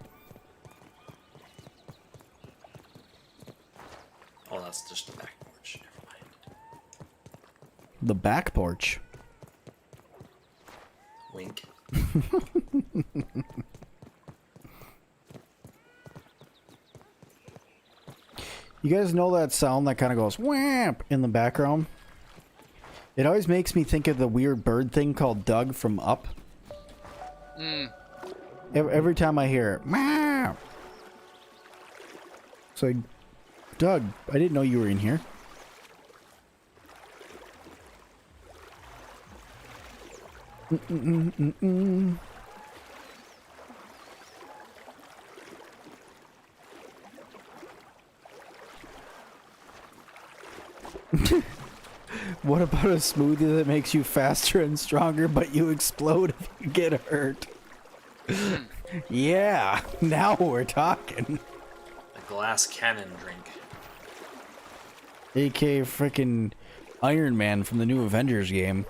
Oh, that's just the back porch. Never mind. The back porch. Wink. You guys know that sound that kind of goes whamp in the background? It always makes me think of the weird bird thing called Doug from Up. Every time I hear it, meow. So, Doug, I didn't know you were in here. What about a smoothie that makes you faster and stronger, but you explode if you get hurt? Yeah, now we're talking. A glass cannon drink. AK freaking Iron Man from the new Avengers game.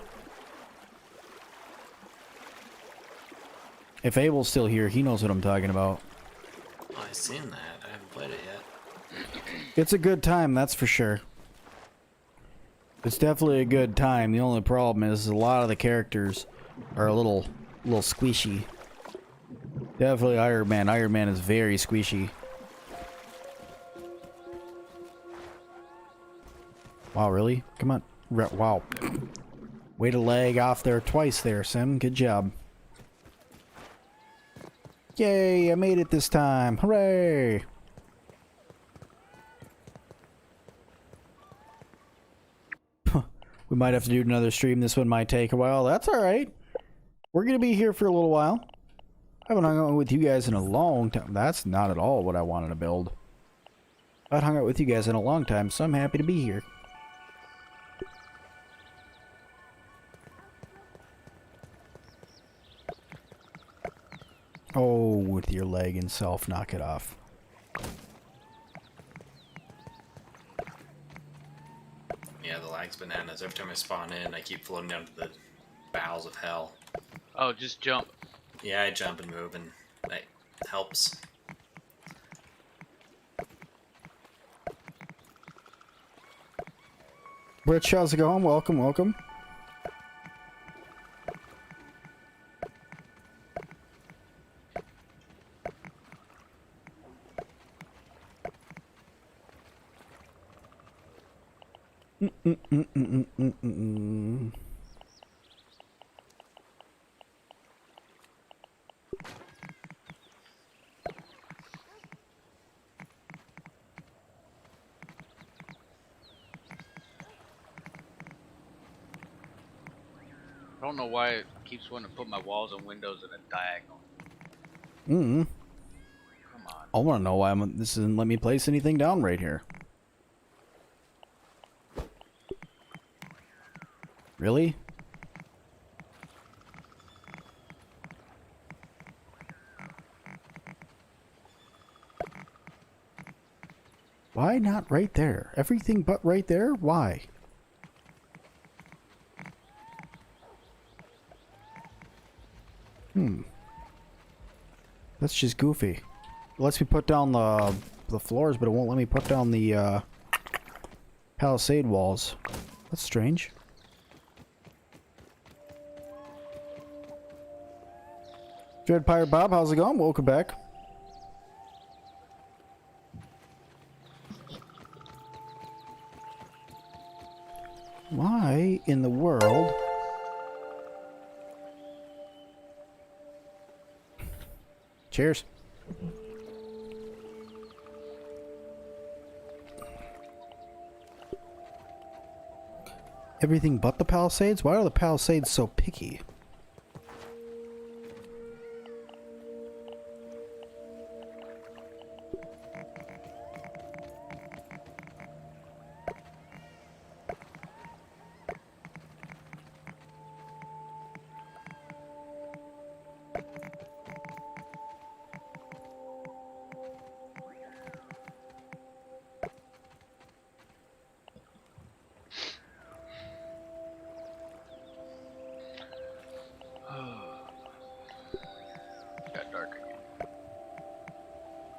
If Abel's still here, he knows what I'm talking about. Oh, I've seen that. I haven't played it yet. It's a good time, that's for sure. It's definitely a good time. The only problem is a lot of the characters are a little squishy. Definitely Iron Man. Iron Man is very squishy. Wow, really? Come on. Wow. Way to lag off there twice there, Sim. Good job. Yay, I made it this time. Hooray! We might have to do another stream. This one might take a while. That's alright. We're going to be here for a little while. I haven't hung out with you guys in a long time. That's not at all what I wanted to build. I've hung out with you guys in a long time, so I'm happy to be here. Oh, with your leg and self, knock it off. Yeah, the lag's bananas. Every time I spawn in, I keep floating down to the bowels of hell. Oh, just jump. Yeah, I jump and move, and that helps. Rich, how's it going? Welcome, welcome. I don't know why it keeps wanting to put my walls and windows in a diagonal. Come on. I want to know why this isn't letting me place anything down right here. Really? Why not right there? Everything but right there? Why? That's just goofy. It lets me put down the floors, but it won't let me put down the palisade walls. That's strange. Dread Pirate Bob, how's it going? Welcome back. Why in the world? Cheers. Everything but the Palisades? Why are the Palisades so picky?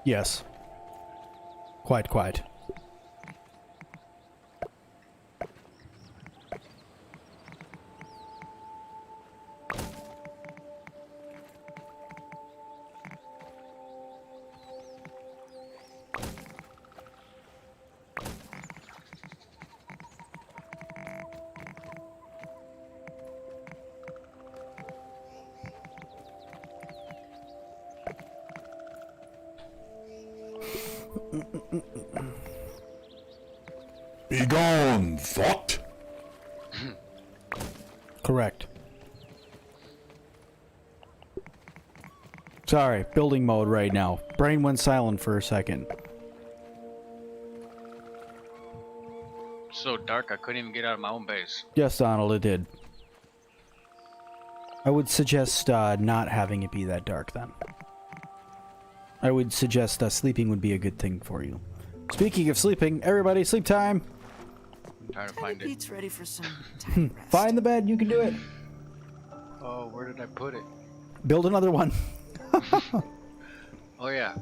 Yes. Quite. Begone, thought! Correct. Sorry, building mode right now. Brain went silent for a second. So dark I couldn't even get out of my own base. Yes, Donald, it did. I would suggest not having it be that dark then. I would suggest sleeping would be a good thing for you. Speaking of sleeping, everybody, sleep time! I'm trying to find it. Pete's ready for some time rest. Find the bed, you can do it. Oh, where did I put it? Build another one. Oh yeah.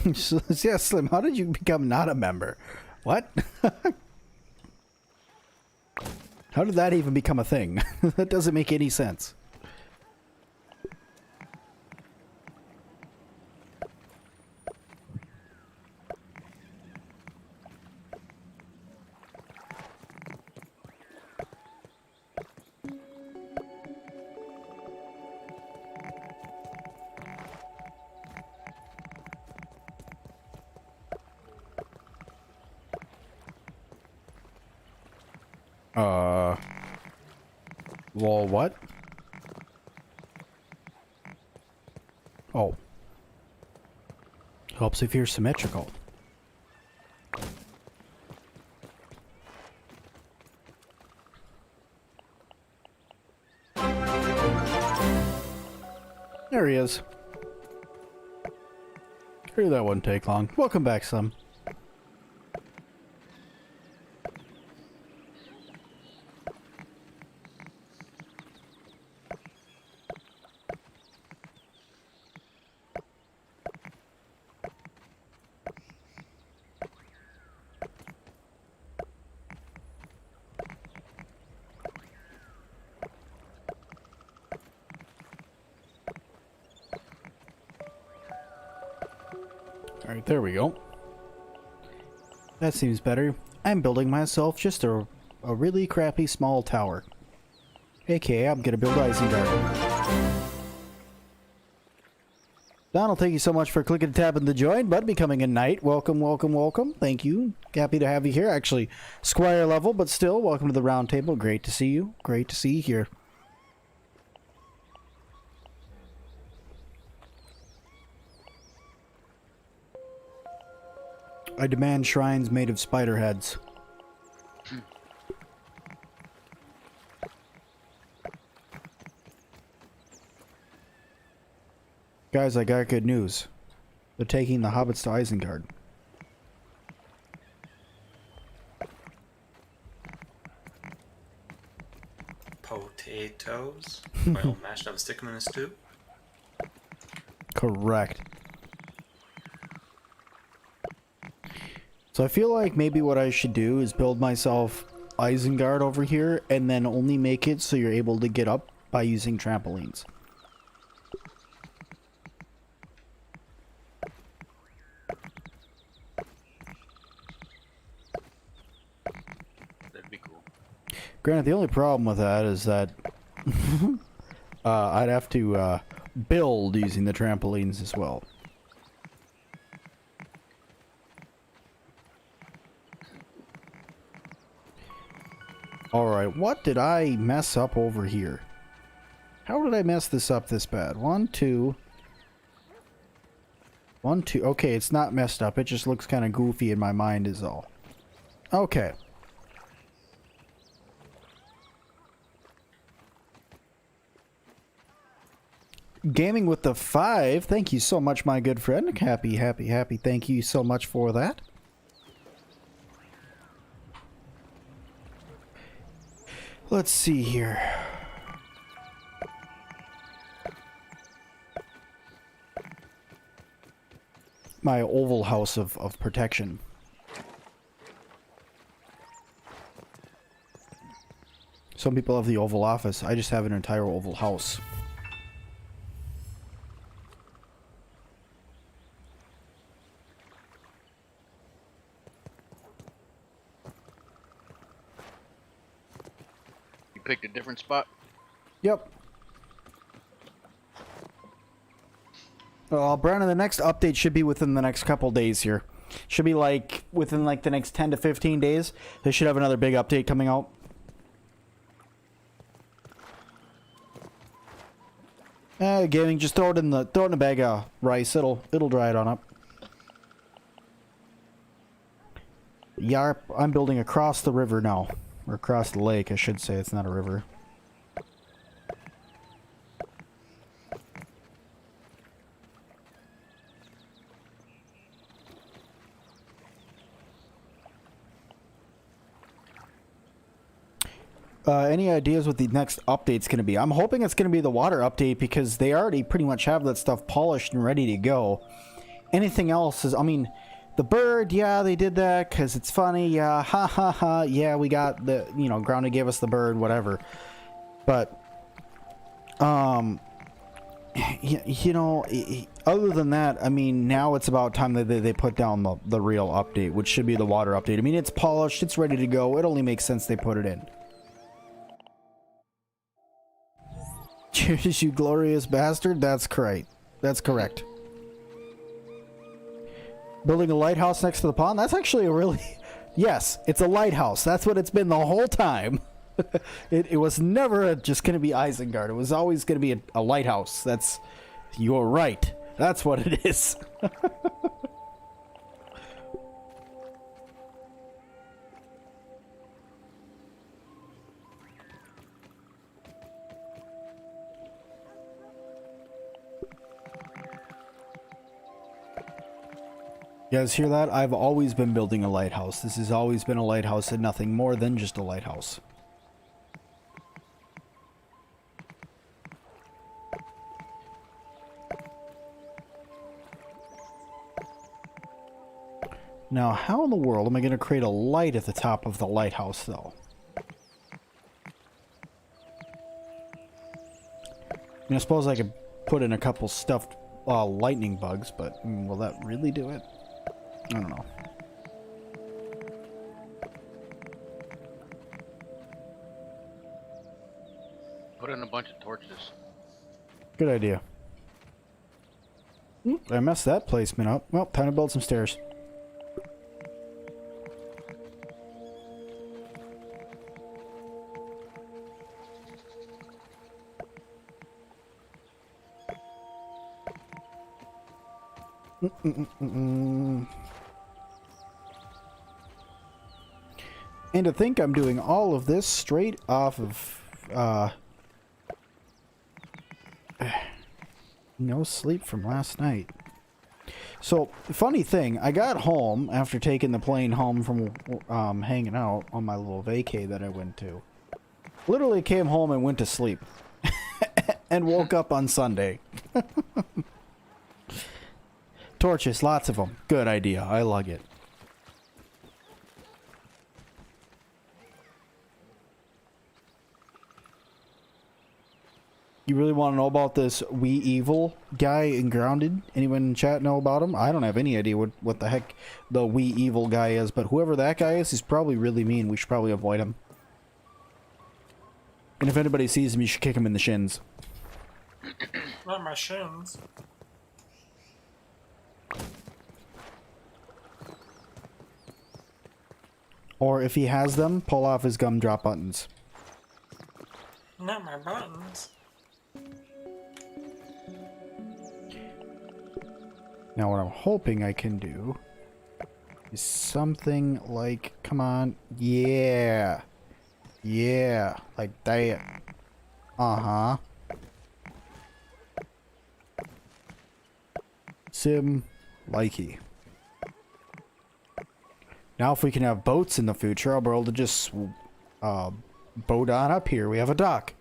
Yeah, Slim, how did you become not a member? What? How did that even become a thing? That doesn't make any sense. Well, what? Oh. Helps if you're symmetrical. There he is. Heard that wouldn't take long. Welcome back, Slim. Alright, there we go. That seems better. I'm building myself just a really crappy small tower. AKA, I'm gonna build Isengard. Donald, thank you so much for clicking the tab in the join, but becoming a knight. Welcome, welcome, welcome. Thank you. Happy to have you here. Actually, Squire level, but still, welcome to the round table. Great to see you. Great to see you here. I demand shrines made of spider heads. Guys, I got good news. They're taking the hobbits to Isengard. Potatoes? Oil mashed up, stick them in a stew? Correct. So I feel like maybe what I should do is build myself Isengard over here and then only make it so you're able to get up by using trampolines. That'd be cool. Granted, the only problem with that is that I'd have to build using the trampolines as well. Alright, what did I mess up over here? How did I mess this up this bad? 1, 2. 1, 2. Okay, it's not messed up. It just looks kind of goofy in my mind is all. Okay. Gaming with the 5. Thank you so much, my good friend. Happy, happy, happy. Thank you so much for that. Let's see here. My oval house of protection. Some people have the oval office. I just have an entire oval house. You picked a different spot? Yep. Well, Brandon, the next update should be within the next couple days here. Should be like within like the next 10 to 15 days. They should have another big update coming out. Gaming, just throw it in a bag of rice. It'll dry it on up. Yarp, I'm building across the river now. Or across the lake, I should say. It's not a river. Any ideas what the next update's going to be? I'm hoping it's going to be the water update because they already pretty much have that stuff polished and ready to go. Anything else is, I mean, the bird, yeah, they did that because it's funny, yeah, ha ha ha, yeah, we got the, you know, Grounded gave us the bird, whatever. But, you know, other than that, I mean, now it's about time that they put down the real update, which should be the water update. I mean, it's polished, it's ready to go, it only makes sense they put it in. Cheers, you glorious bastard. That's correct. That's correct. Building a lighthouse next to the pond? That's actually a really... Yes, it's a lighthouse. That's what it's been the whole time. It was never just going to be Isengard. It was always going to be a lighthouse. That's... You're right. That's what it is. You guys hear that? I've always been building a lighthouse. This has always been a lighthouse and nothing more than just a lighthouse. Now, how in the world am I going to create a light at the top of the lighthouse, though? I suppose I could put in a couple stuffed lightning bugs, but will that really do it? I don't know. Put in a bunch of torches. Good idea. I messed that placement up. Well, time to build some stairs. And to think I'm doing all of this straight off of no sleep from last night. So, funny thing, I got home after taking the plane home from hanging out on my little vacay that I went to. Literally came home and went to sleep. And woke up on Sunday. Torches, lots of them. Good idea. I like it. You really want to know about this wee evil guy in Grounded? Anyone in chat know about him? I don't have any idea what the heck the wee evil guy is, but whoever that guy is, he's probably really mean. We should probably avoid him. And if anybody sees him, you should kick him in the shins. Not my shins. Or if he has them, pull off his gumdrop buttons. Not my buttons. Now what I'm hoping I can do is something like, come on, yeah, like that. Uh-huh. Sim-Likey. Now if we can have boats in the future, I'll be able to just boat on up here. We have a dock.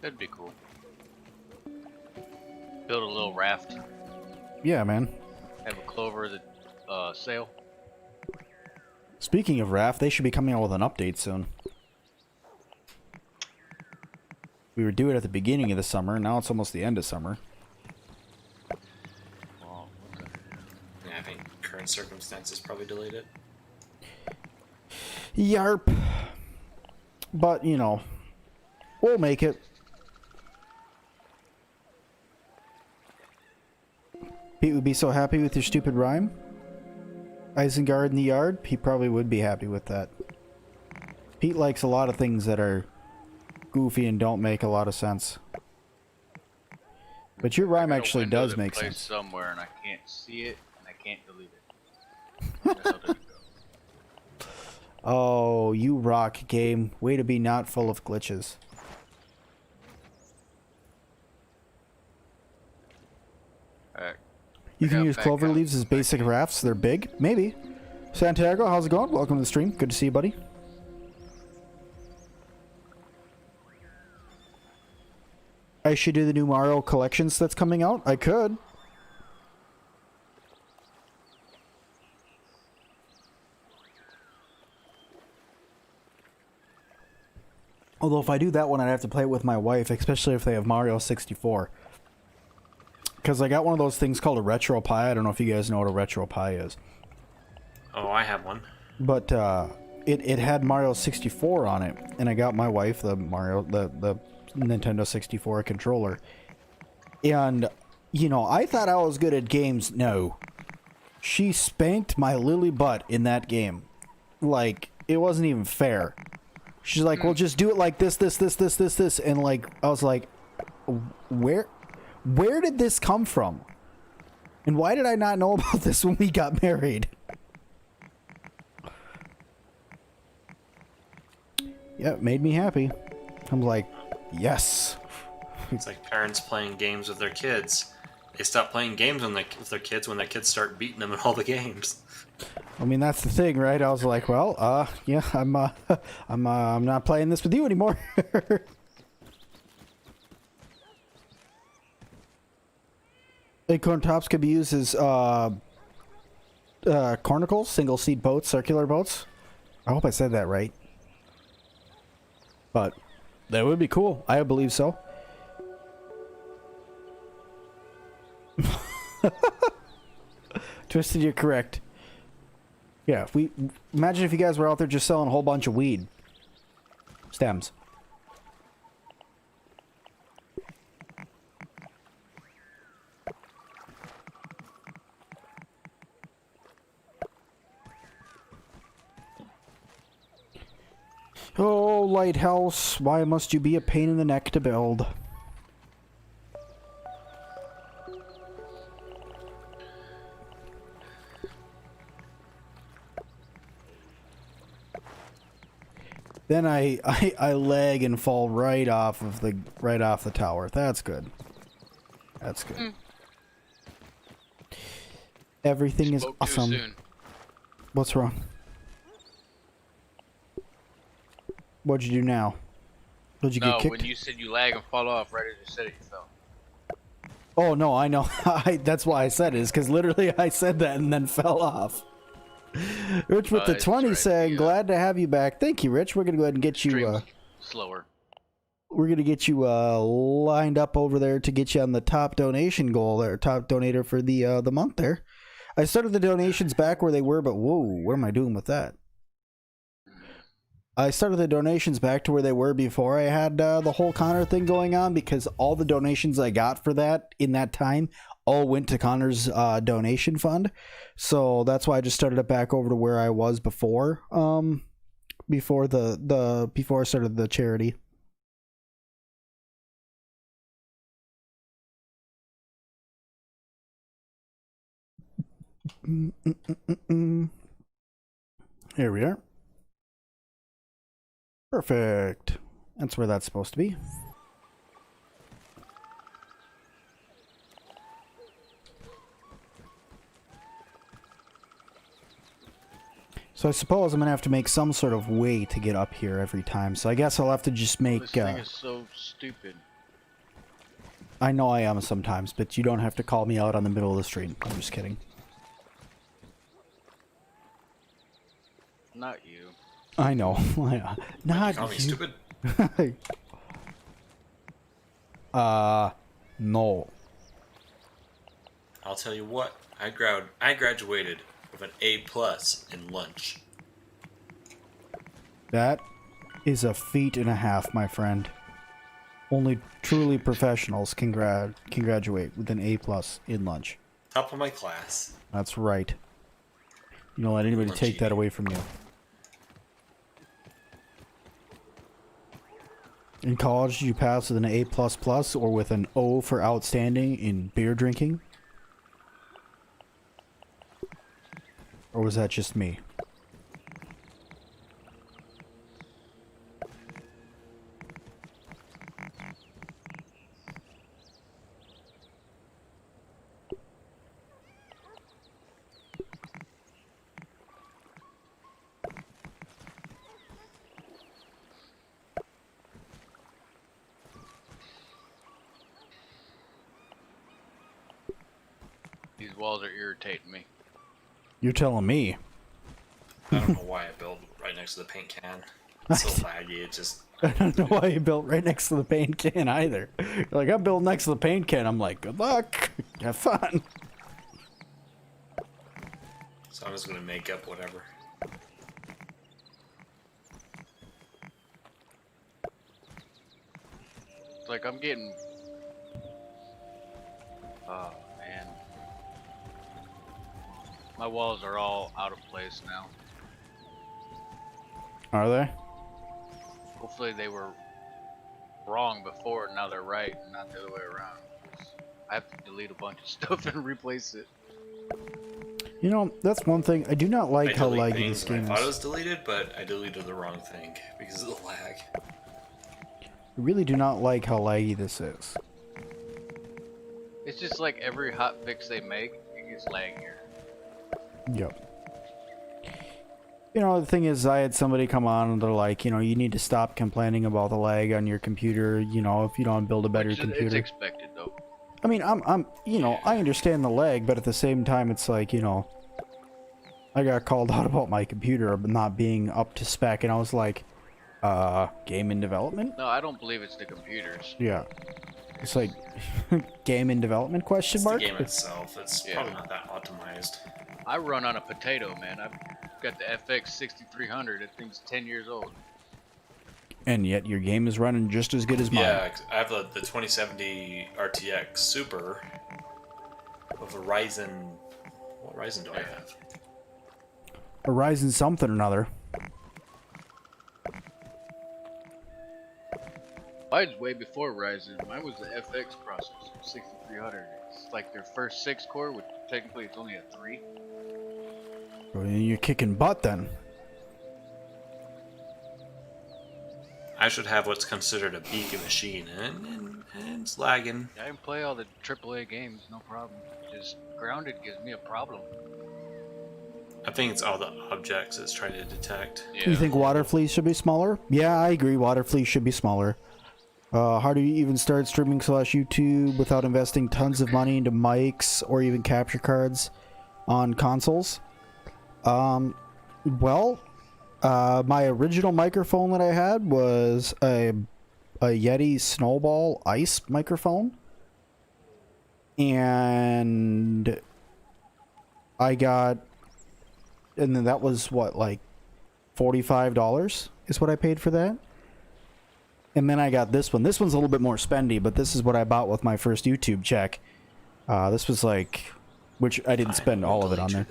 That'd be cool. Build a little raft. Yeah, man. Have a clover that sail. Speaking of raft, they should be coming out with an update soon. We were due it at the beginning of the summer, now it's almost the end of summer. Well, Yeah, I think current circumstances probably delayed it. Yarp. But, you know, we'll make it. Pete would be so happy with your stupid rhyme. Isengard in the yard? He probably would be happy with that. Pete likes a lot of things that are goofy and don't make a lot of sense. But your rhyme actually does make sense. Somewhere and I can't see it and I can't delete it. Where the hell did it go? Oh, you rock, game. Way to be not full of glitches. Alright. You can use clover leaves as basic rafts. They're big. Maybe. Santiago, how's it going? Welcome to the stream. Good to see you, buddy. I should do the new Mario collections that's coming out. I could. Although if I do that one, I'd have to play it with my wife, especially if they have Mario 64. Because I got one of those things called a Retro Pie. I don't know if you guys know what a Retro Pie is. Oh, I have one. But it had Mario 64 on it, and I got my wife the Nintendo 64 controller. And, you know, I thought I was good at games. No. She spanked my lily butt in that game. Like, it wasn't even fair. She's like, well, just do it like this. And, like, I was like, where did this come from? And why did I not know about this when we got married? Yeah, it made me happy. I'm like, yes. It's like parents playing games with their kids. They stop playing games with their kids when their kids start beating them in all the games. I mean, that's the thing, right? I was like, well, yeah, I'm not playing this with you anymore. Acorn tops could be used as cornicles, single seat boats, circular boats. I hope I said that right. But that would be cool. I believe so. Twisted, you're correct. Yeah, imagine if you guys were out there just selling a whole bunch of weed stems. Oh, lighthouse, why must you be a pain in the neck to build? Then I lag and fall right off the tower. That's good. That's good. Everything is awesome. What's wrong? What'd you do now? Did you get kicked? No, when you said you lag and fall off, right as you said it, you fell. Oh, no, I know. That's why I said it, is because literally I said that and then fell off. Rich with the 20 right, saying, glad to have you back. Thank you, Rich. We're going to go ahead and get you... slower. We're going to get you lined up over there to get you on the top donation goal there, top donator for the month there. I started the donations back where they were, but whoa, what am I doing with that? I started the donations back to where they were before I had the whole Connor thing going on, because all the donations I got for that in that time all went to Connor's donation fund. So that's why I just started it back over to where I was before before I started the charity. Here we are. Perfect. That's where that's supposed to be. So I suppose I'm gonna have to make some sort of way to get up here every time. So I guess I'll have to just make. This thing is so stupid. I know I am sometimes, but you don't have to call me out on the middle of the street. I'm just kidding. Not you. I know. Not Call me you. stupid. No. I'll tell you what. I graduated with an A+ in lunch. That is a feat and a half, my friend. Only truly professionals can graduate with an A+ in lunch. Top of my class. That's right. You don't let anybody Lunch take that eating. away from you. In college, did you pass with an A++ or with an O for outstanding in beer drinking? Or was that just me? These walls are irritating me. You're telling me. I don't know why I built right next to the paint can. It's so laggy. It just. I don't know why you built right next to the paint can either. You're like, I built next to the paint can. I'm like, good luck. Have fun. So I'm just gonna make up whatever. It's like I'm getting. Oh man. My walls are all out of place now. Are they? Hopefully they were wrong before and now they're right and not the other way around. I have to delete a bunch of stuff and replace it. You know, that's one thing. I do not like I how delete laggy things this when game I thought it is. was deleted, but I deleted the wrong thing because of the lag. I really do not like how laggy this is. It's just like every hot fix they make, it gets laggier. Yep. You know, the thing is, I had somebody come on and they're like, you know, you need to stop complaining about the lag on your computer, you know, if you don't build a better It's computer. expected though. I mean, you know, I understand the lag, but at the same time, it's like, you know, I got called out about my computer not being up to spec, and I was like, game in development? No, I don't believe it's the computers. Yeah. It's like, game in development, question It's mark? the game itself. It's Yeah. probably not that optimized. I run on a potato, man. I've got the FX 6300. That thing's 10 years old. And yet your game is running just as good as mine. Yeah, I have the 2070 RTX Super with a Ryzen. What Ryzen do I have? A Ryzen something or another. Mine's way before Ryzen. Mine was the FX processor, 6300. It's like their first 6 core, which technically it's only a 3. Well, you're kicking butt then. I should have what's considered a beacon machine, and it's lagging. I can play all the AAA games, no problem. Just grounded gives me a problem. I think it's all the objects it's trying to detect. Yeah. You think water fleas should be smaller? Yeah, I agree. Water fleas should be smaller. How do you even start streaming / YouTube without investing tons of money into mics or even capture cards on consoles? Well, my original microphone that I had was a Yeti Snowball Ice microphone. And I got... And then that was what, like $45 is what I paid for that. And then I got this one. This one's a little bit more spendy, but this is what I bought with my first YouTube check. This was like, which I didn't spend all of it on there,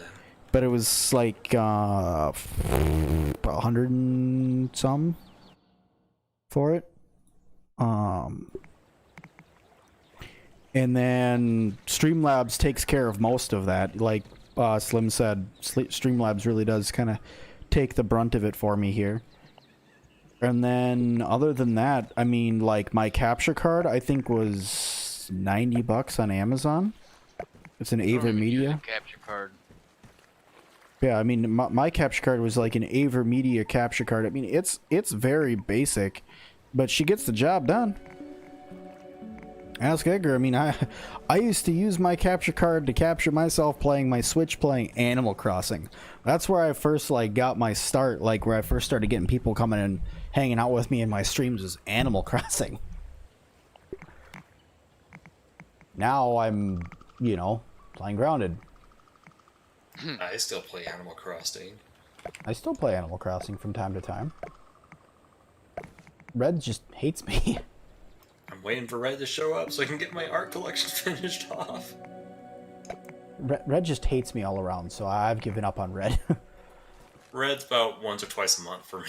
but it was like about 100 and some for it. And then Streamlabs takes care of most of that. Like Slim said, Streamlabs really does kind of take the brunt of it for me here. And then other than that, I mean, like my capture card, I think was $90 on Amazon. It's an I don't Ava even use Media. a capture card. Yeah, I mean, my capture card was like an AverMedia capture card. I mean, it's very basic, but she gets the job done. Ask Edgar. I mean, I used to use my capture card to capture myself playing my Switch, playing Animal Crossing. That's where I first like got my start, like where I first started getting people coming and hanging out with me in my streams, was Animal Crossing. Now I'm, you know, playing Grounded. I still play Animal Crossing. I still play Animal Crossing from time to time. Red just hates me. I'm waiting for Red to show up so I can get my art collection finished off. Red just hates me all around, so I've given up on Red. Red's about once or twice a month for me.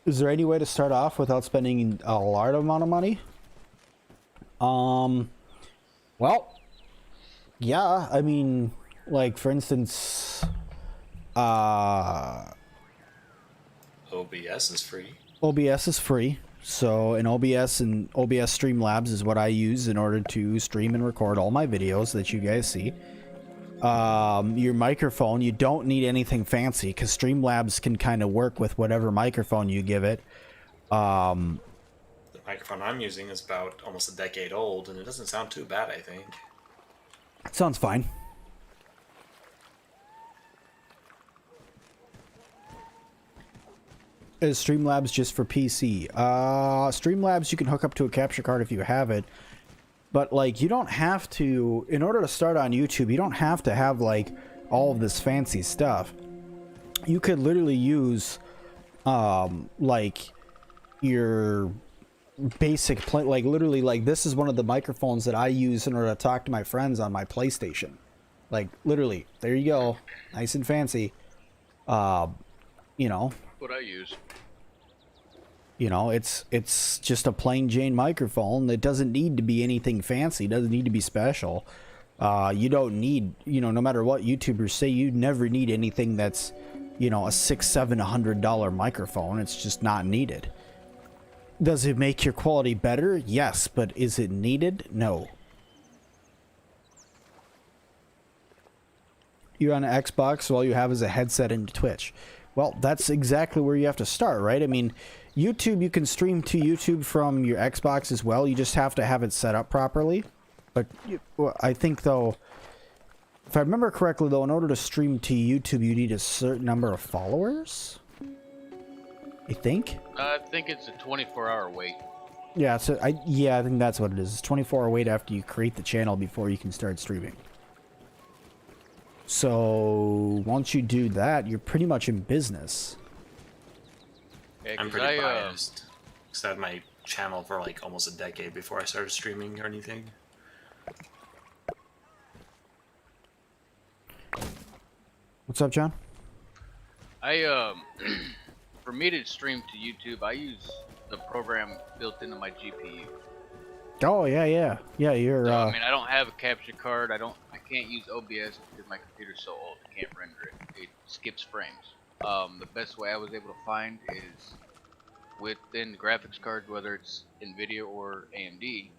Is there any way to start off without spending a large amount of money? Well, yeah, I mean, like, for instance, OBS is free. OBS is free. So in OBS and OBS Streamlabs is what I use in order to stream and record all my videos that you guys see. Your microphone, you don't need anything fancy because Streamlabs can kind of work with whatever microphone you give it. The microphone I'm using is about almost a decade old, and it doesn't sound too bad, I think. Sounds fine. Is Streamlabs just for PC? Streamlabs you can hook up to a capture card if you have it. But, like, you don't have to... In order to start on YouTube, you don't have to have, like, all of this fancy stuff. You could literally use, like, your basic... like, literally, like, this is one of the microphones that I use in order to talk to my friends on my PlayStation. Like, literally. There you go. Nice and fancy. You know... What I use. You know, it's just a plain Jane microphone. It doesn't need to be anything fancy. It doesn't need to be special. You don't need, you know, no matter what YouTubers say, you never need anything that's, you know, a $600-700 microphone. It's just not needed. Does it make your quality better? Yes, but is it needed? No. You're on an Xbox, so all you have is a headset and Twitch. Well, that's exactly where you have to start, right? I mean, YouTube, you can stream to YouTube from your Xbox as well. You just have to have it set up properly. But well, I think, though, if I remember correctly, though, in order to stream to YouTube, you need a certain number of followers? I think? I think it's a 24-hour wait. Yeah, so I think that's what it is. It's 24-hour wait after you create the channel before you can start streaming. So once you do that, you're pretty much in business. Yeah, I'm pretty biased. Because I had my channel for like almost a decade before I started streaming or anything. What's up, John? For me to stream to YouTube, I use the program built into my GPU. Oh yeah. You're. So, I mean, I don't have a capture card. I can't use OBS because my computer's so old. I can't render it. It skips frames. The best way I was able to find is within the graphics card, whether it's NVIDIA or AMD,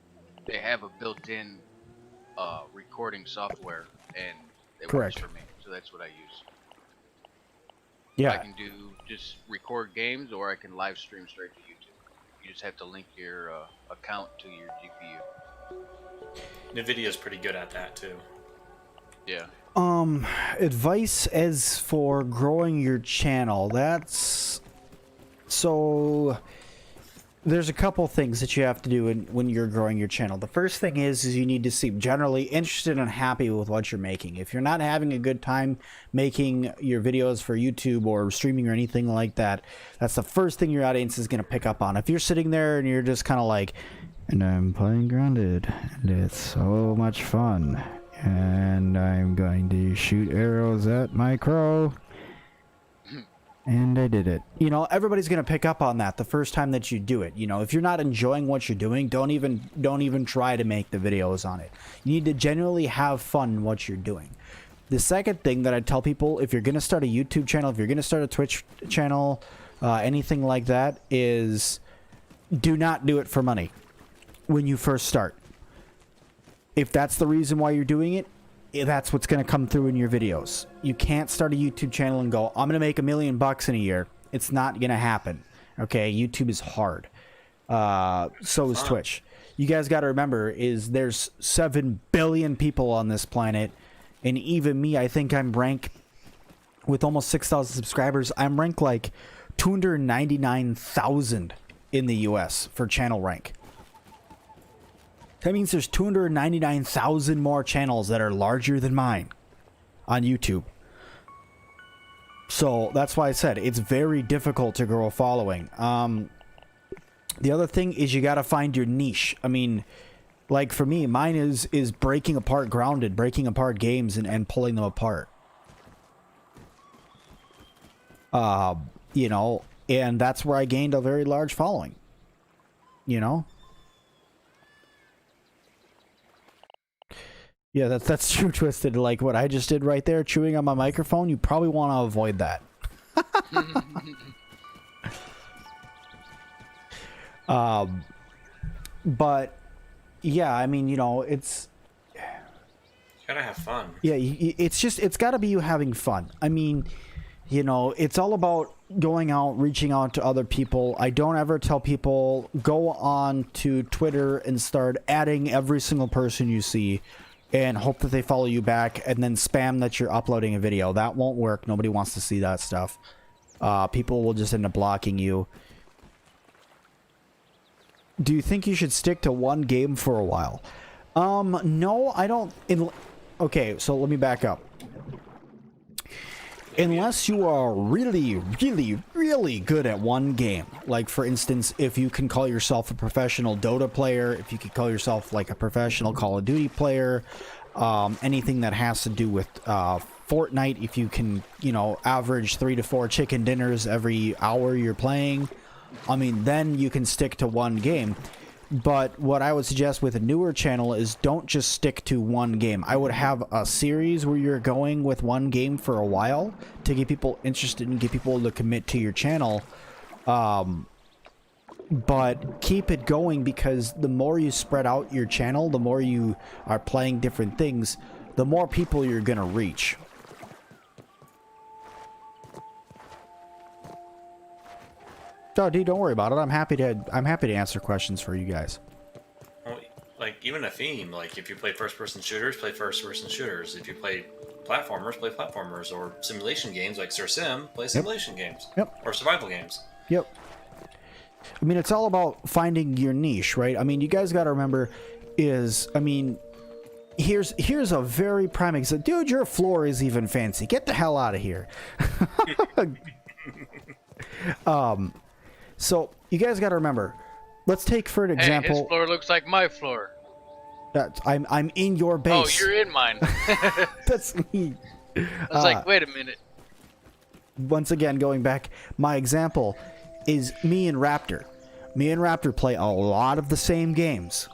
they have a built-in recording software, and it Correct. works for me. So that's what I use. Yeah. I can do just record games, or I can live stream straight to YouTube. You just have to link your account to your GPU. NVIDIA's pretty good at that too. Yeah. Advice as for growing your channel. That's so. There's a couple things that you have to do when you're growing your channel. The first thing is you need to seem generally interested and happy with what you're making. If you're not having a good time making your videos for YouTube or streaming or anything like that, that's the first thing your audience is going to pick up on. If you're sitting there and you're just kind of like, and I'm playing Grounded, and it's so much fun, and I'm going to shoot arrows at my crow. And I did it. You know, everybody's going to pick up on that the first time that you do it. You know, if you're not enjoying what you're doing, don't even try to make the videos on it. You need to genuinely have fun in what you're doing. The second thing that I tell people, if you're going to start a YouTube channel, if you're going to start a Twitch channel, anything like that, is do not do it for money when you first start. If that's the reason why you're doing it, that's what's going to come through in your videos. You can't start a YouTube channel and go, I'm going to make $1 million in a year. It's not going to happen. Okay, YouTube is hard. So is Twitch. You guys got to remember is there's 7 billion people on this planet, and even me, I think I'm ranked with almost 6,000 subscribers. I'm ranked like 299,000 in the US for channel rank. That means there's 299,000 more channels that are larger than mine on YouTube. So that's why I said it's very difficult to grow a following. The other thing is you got to find your niche. I mean, like for me, mine is breaking apart Grounded, breaking apart games and pulling them apart. You know, and that's where I gained a very large following. You know? Yeah, that's true, Twisted. Like what I just did right there, chewing on my microphone, you probably want to avoid that. But yeah, I mean, you know, it's you gotta have fun. Yeah, it's got to be you having fun. I mean, you know, it's all about going out, reaching out to other people. I don't ever tell people go on to Twitter and start adding every single person you see and hope that they follow you back and then spam that you're uploading a video. That won't work. Nobody wants to see that stuff. People will just end up blocking you. Do you think you should stick to one game for a while? No, I don't. Okay, so let me back up. Unless you are really, really, really good at one game. Like, for instance, if you can call yourself a professional Dota player, if you could call yourself, like, a professional Call of Duty player, anything that has to do with Fortnite, if you can, you know, average 3 to 4 chicken dinners every hour you're playing, I mean, then you can stick to one game. But what I would suggest with a newer channel is don't just stick to one game. I would have a series where you're going with one game for a while to get people interested and get people to commit to your channel. But keep it going, because the more you spread out your channel, the more you are playing different things, the more people you're going to reach. Oh, dude, don't worry about it. I'm happy to answer questions for you guys. Well, like even a theme, like if you play first-person shooters, play first-person shooters. If you play platformers, play platformers, or simulation games like Sir Sim, play simulation games. Yep. Or survival games. Yep. I mean, it's all about finding your niche, right? I mean, you guys got to remember is, I mean, here's a very prime example. Dude, your floor is even fancy. Get the hell out of here. So you guys got to remember. Let's take for an example. Hey, his floor looks like my floor. I'm in your base. Oh, you're in mine. That's me. I was like, wait a minute. Once again, going back, my example is me and Raptor. Me and Raptor play a lot of the same games.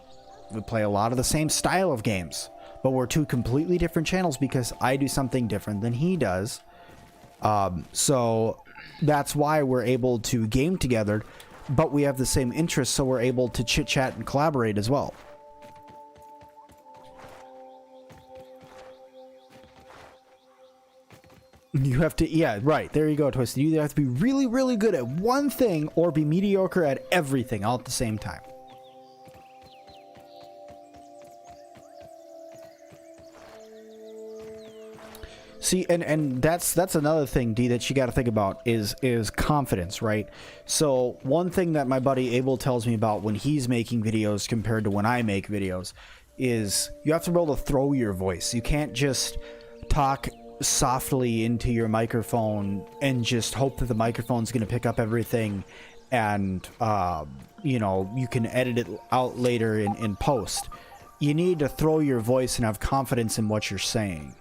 We play a lot of the same style of games, but we're two completely different channels because I do something different than he does. So that's why we're able to game together, but we have the same interests, so we're able to chit chat and collaborate as well. You have to, yeah, right, there you go, Twisted. You either have to be really, really good at one thing or be mediocre at everything all at the same time. See, and that's another thing, D, that you got to think about is confidence, right? So one thing that my buddy Abel tells me about when he's making videos compared to when I make videos is you have to be able to throw your voice. You can't just talk softly into your microphone and just hope that the microphone's going to pick up everything and, you know, you can edit it out later in post. You need to throw your voice and have confidence in what you're saying.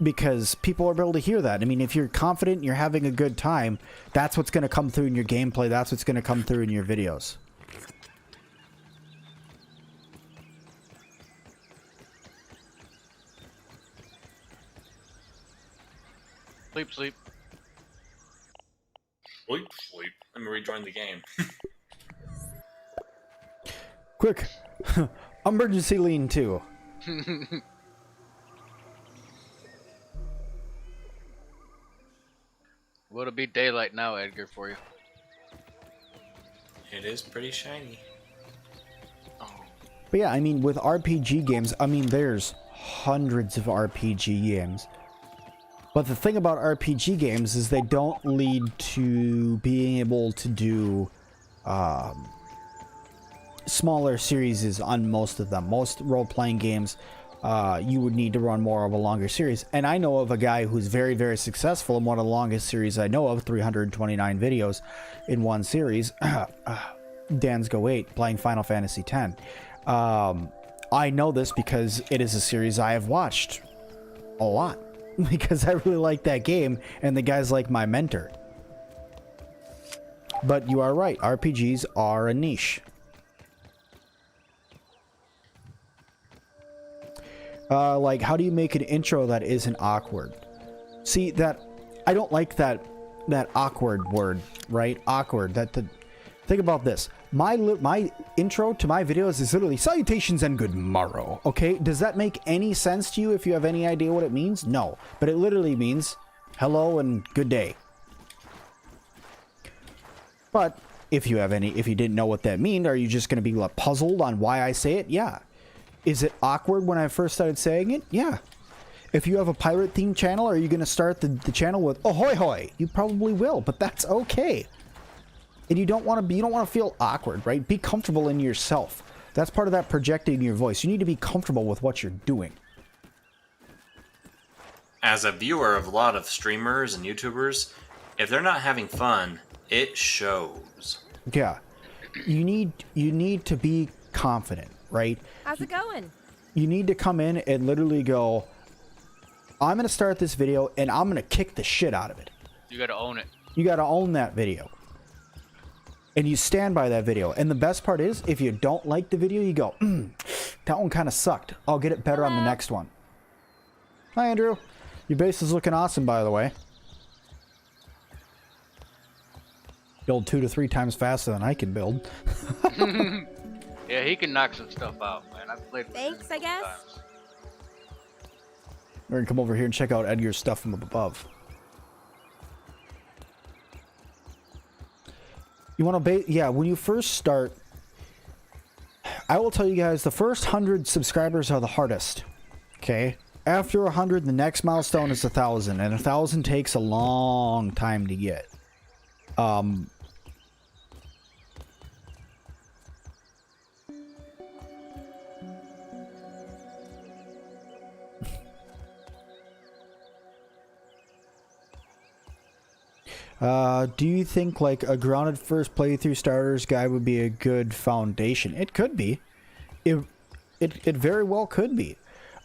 Because people are able to hear that. I mean, if you're confident and you're having a good time, that's what's going to come through in your gameplay. That's what's going to come through in your videos. Sleep, sleep. Sleep, sleep. Let me rejoin the game. Quick. Emergency lean 2. Well, it'll be daylight now, Edgar, for you. It is pretty shiny. But yeah, I mean, with RPG games, I mean, there's hundreds of RPG games. But the thing about RPG games is they don't lead to being able to do smaller series on most of them. Most role-playing games, you would need to run more of a longer series. And I know of a guy who's very, very successful in one of the longest series I know of, 329 videos in one series. Dan's Go 8, playing Final Fantasy X. I know this because it is a series I have watched a lot. Because I really like that game, and the guy's like my mentor. But you are right, RPGs are a niche. Like, how do you make an intro that isn't awkward? See, that I don't like that awkward word, right? Awkward. Think about this. My intro to my videos is literally salutations and good morrow. Okay, does that make any sense to you? If you have any idea what it means, no. But it literally means hello and good day. But if you didn't know what that meant, are you just going to be puzzled on why I say it? Yeah. Is it awkward when I first started saying it? Yeah. If you have a pirate themed channel, are you going to start the channel with ahoy hoy? You probably will, but that's okay. And you don't want to feel awkward, right? Be comfortable in yourself. That's part of that projecting your voice. You need to be comfortable with what you're doing. As a viewer of a lot of streamers and YouTubers, if they're not having fun, it shows. Yeah. You need to be confident, right? How's it going? You need to come in and literally go, I'm going to start this video and I'm going to kick the shit out of it. You gotta own it. You got to own that video. And you stand by that video. And the best part is, if you don't like the video, you go, that one kind of sucked. I'll get it better on the next one. Hi, Andrew. Your base is looking awesome, by the way. Build 2 to 3 times faster than I can build. Yeah, he can knock some stuff out, man. I've played with him Thanks, I guess. times. We're going to come over here and check out Edgar's stuff from up above. You want to yeah, when you first start, I will tell you guys, the first 100 subscribers are the hardest. Okay? After 100, the next milestone is 1,000, and 1,000 takes a long time to get. Do you think like a grounded first playthrough starters guide would be a good foundation? It could be. It very well could be.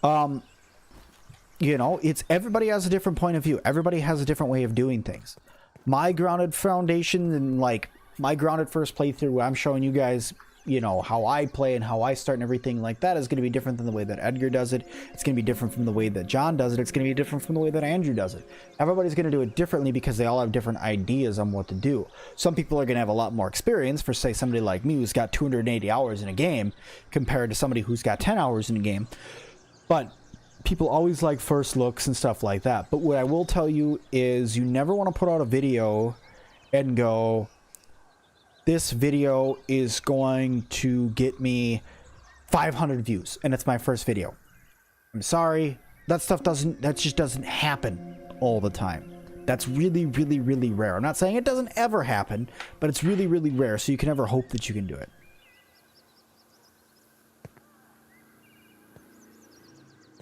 You know, it's everybody has a different point of view. Everybody has a different way of doing things. My grounded foundation and like my grounded first playthrough, I'm showing you guys, you know, how I play and how I start and everything like that is going to be different than the way that Edgar does it. It's going to be different from the way that John does it. It's going to be different from the way that Andrew does it. Everybody's going to do it differently because they all have different ideas on what to do. Some people are going to have a lot more experience, for say somebody like me who's got 280 hours in a game compared to somebody who's got 10 hours in a game. But people always like first looks and stuff like that. But what I will tell you is you never want to put out a video and go, this video is going to get me 500 views and it's my first video. I'm sorry, that just doesn't happen all the time. That's really, really, really rare. I'm not saying it doesn't ever happen, but it's really, really rare, so you can never hope that you can do it.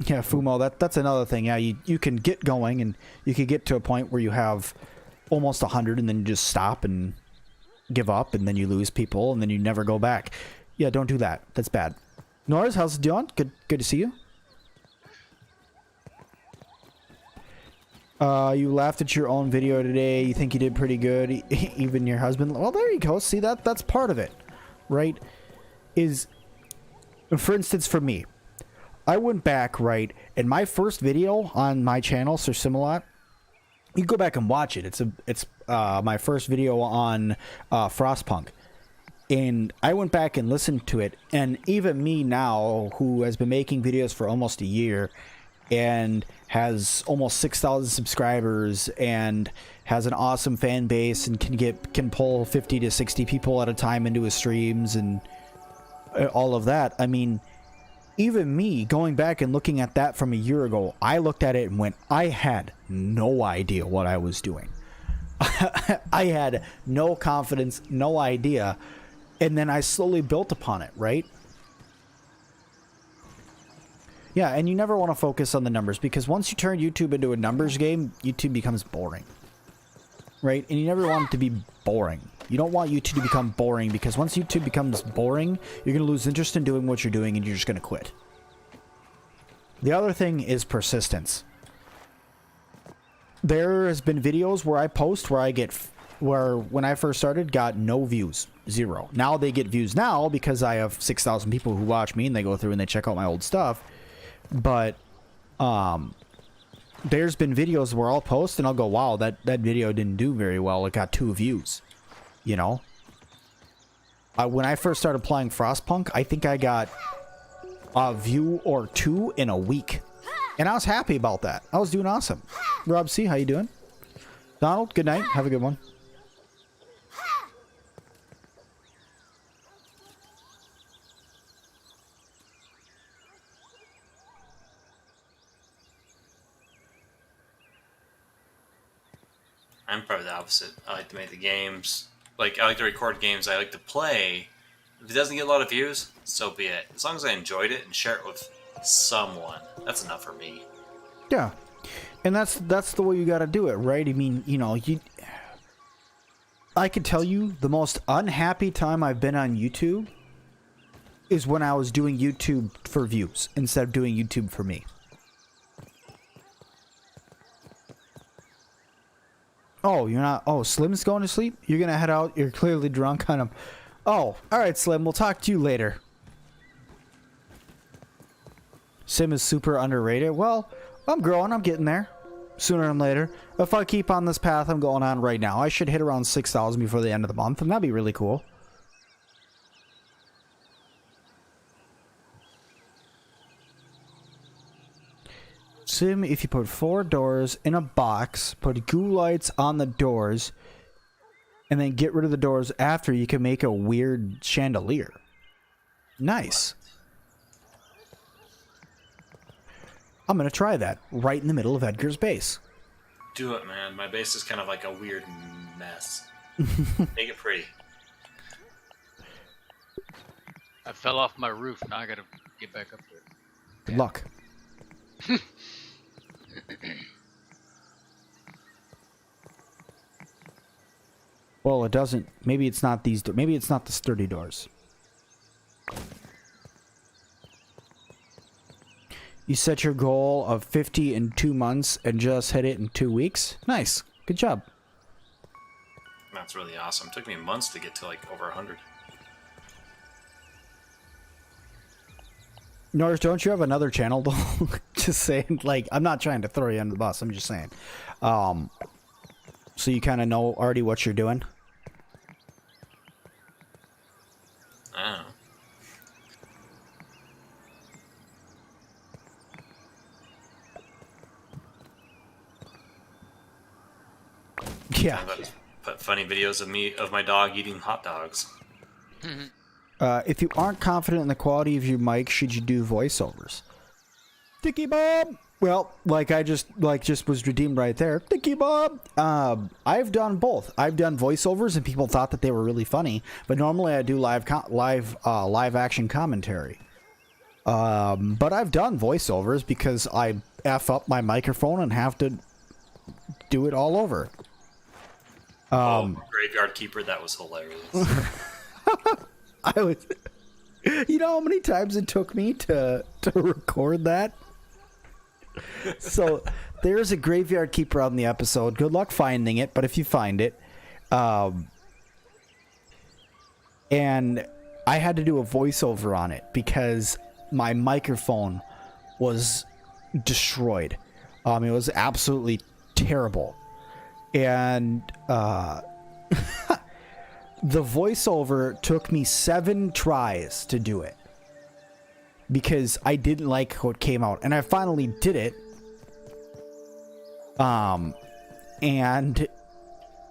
Yeah, Fumo, that's another thing. Yeah, you can get going and you can get to a point where you have almost 100 and then you just stop and give up, and then you lose people, and then you never go back. Yeah, don't do that. That's bad. Norris, how's it doing? Good to see you. You laughed at your own video today. You think you did pretty good. Even your husband. Well, there you go. See, that's part of it, right? Is, for instance, for me, I went back, right, and my first video on my channel, Sir Sim-Alot, you go back and watch it. It's my first video on Frostpunk. And I went back and listened to it, and even me now, who has been making videos for almost a year and has almost 6,000 subscribers and has an awesome fan base and can pull 50 to 60 people at a time into his streams and all of that. I mean, even me going back and looking at that from a year ago, I looked at it and went, I had no idea what I was doing. I had no confidence, no idea. And then I slowly built upon it, right? Yeah, and you never want to focus on the numbers, because once you turn YouTube into a numbers game, YouTube becomes boring. Right? And you never want it to be boring. You don't want YouTube to become boring, because once YouTube becomes boring, you're going to lose interest in doing what you're doing and you're just going to quit. The other thing is persistence. There has been videos where I post where when I first started got no views, 0. Now they get views now because I have 6,000 people who watch me and they go through and they check out my old stuff. But there's been videos where I'll post and I'll go, wow, that video didn't do very well. It got 2 views, you know? When I first started playing Frostpunk, I think I got a view or 2 in a week. And I was happy about that. I was doing awesome. Rob C, how you doing? Donald, good night. Have a good one. I'm probably the opposite. I like to make the games. Like, I like to record games I like to play. If it doesn't get a lot of views, so be it. As long as I enjoyed it and share it with someone, that's enough for me. Yeah. And that's the way you got to do it, right? I mean, you know, I could tell you the most unhappy time I've been on YouTube is when I was doing YouTube for views instead of doing YouTube for me. Oh, you're not... Oh, Slim's going to sleep? You're going to head out? You're clearly drunk on him. Oh, alright, Slim. We'll talk to you later. Sim is super underrated. Well, I'm growing. I'm getting there. Sooner than later. If I keep on this path I'm going on right now, I should hit around 6,000 before the end of the month, and that'd be really cool. Sim, if you put 4 doors in a box, put goo lights on the doors, and then get rid of the doors after, you can make a weird chandelier. Nice. I'm gonna try that right in the middle of Edgar's base. Do it, man. My base is kind of like a weird mess. Make it pretty. I fell off my roof. Now I gotta get back up there. Good luck. Well, it doesn't. Maybe it's not these. Maybe it's not the sturdy doors. You set your goal of 50 in 2 months and just hit it in 2 weeks. Nice. Good job. That's really awesome. It took me months to get to like over 100. Norris, don't you have another channel though? Just saying, like, I'm not trying to throw you under the bus. I'm just saying. So you kind of know already what you're doing? I don't know. Yeah. Put funny videos of my dog eating hot dogs. If you aren't confident in the quality of your mic, should you do voiceovers? Dicky Bob. Well, like I just was redeemed right there. Dicky Bob. I've done both. I've done voiceovers and people thought that they were really funny, but normally I do live action commentary. But I've done voiceovers because I F up my microphone and have to do it all over. Graveyard Keeper, that was hilarious. I was, you know how many times it took me to record that? So there's a Graveyard Keeper on the episode. Good luck finding it, but if you find it, and I had to do a voiceover on it because my microphone was destroyed. It was absolutely terrible. And the voiceover took me 7 tries to do it because I didn't like how it came out, and I finally did it. And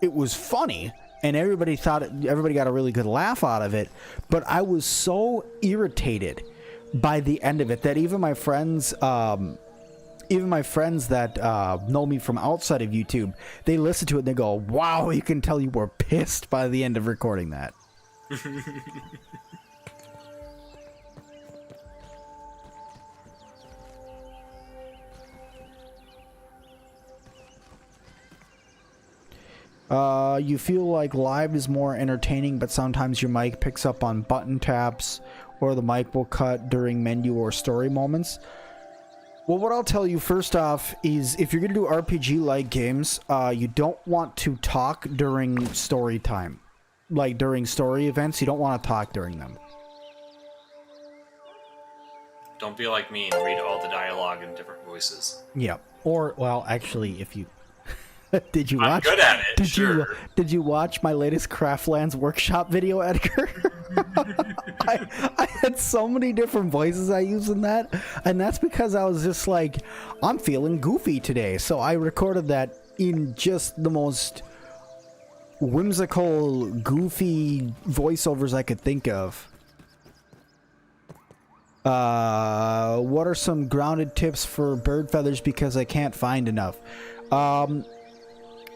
it was funny, and everybody got a really good laugh out of it. But I was so irritated by the end of it that even my friends that know me from outside of YouTube, they listen to it and they go, "Wow, you can tell you were pissed by the end of recording that." You feel like live is more entertaining, but sometimes your mic picks up on button taps, or the mic will cut during menu or story moments. Well, what I'll tell you first off is if you're going to do RPG-like games, you don't want to talk during story time. Like during story events, you don't want to talk during them. Don't be like me and read all the dialogue in different voices. Yeah. Or, well, actually, if you... Did you watch? I'm good at it, sure. Did you watch my latest Craftlands workshop video, Edgar? I had so many different voices I used in that, and that's because I was just like, I'm feeling goofy today, so I recorded that in just the most whimsical, goofy voiceovers I could think of. What are some grounded tips for bird feathers because I can't find enough?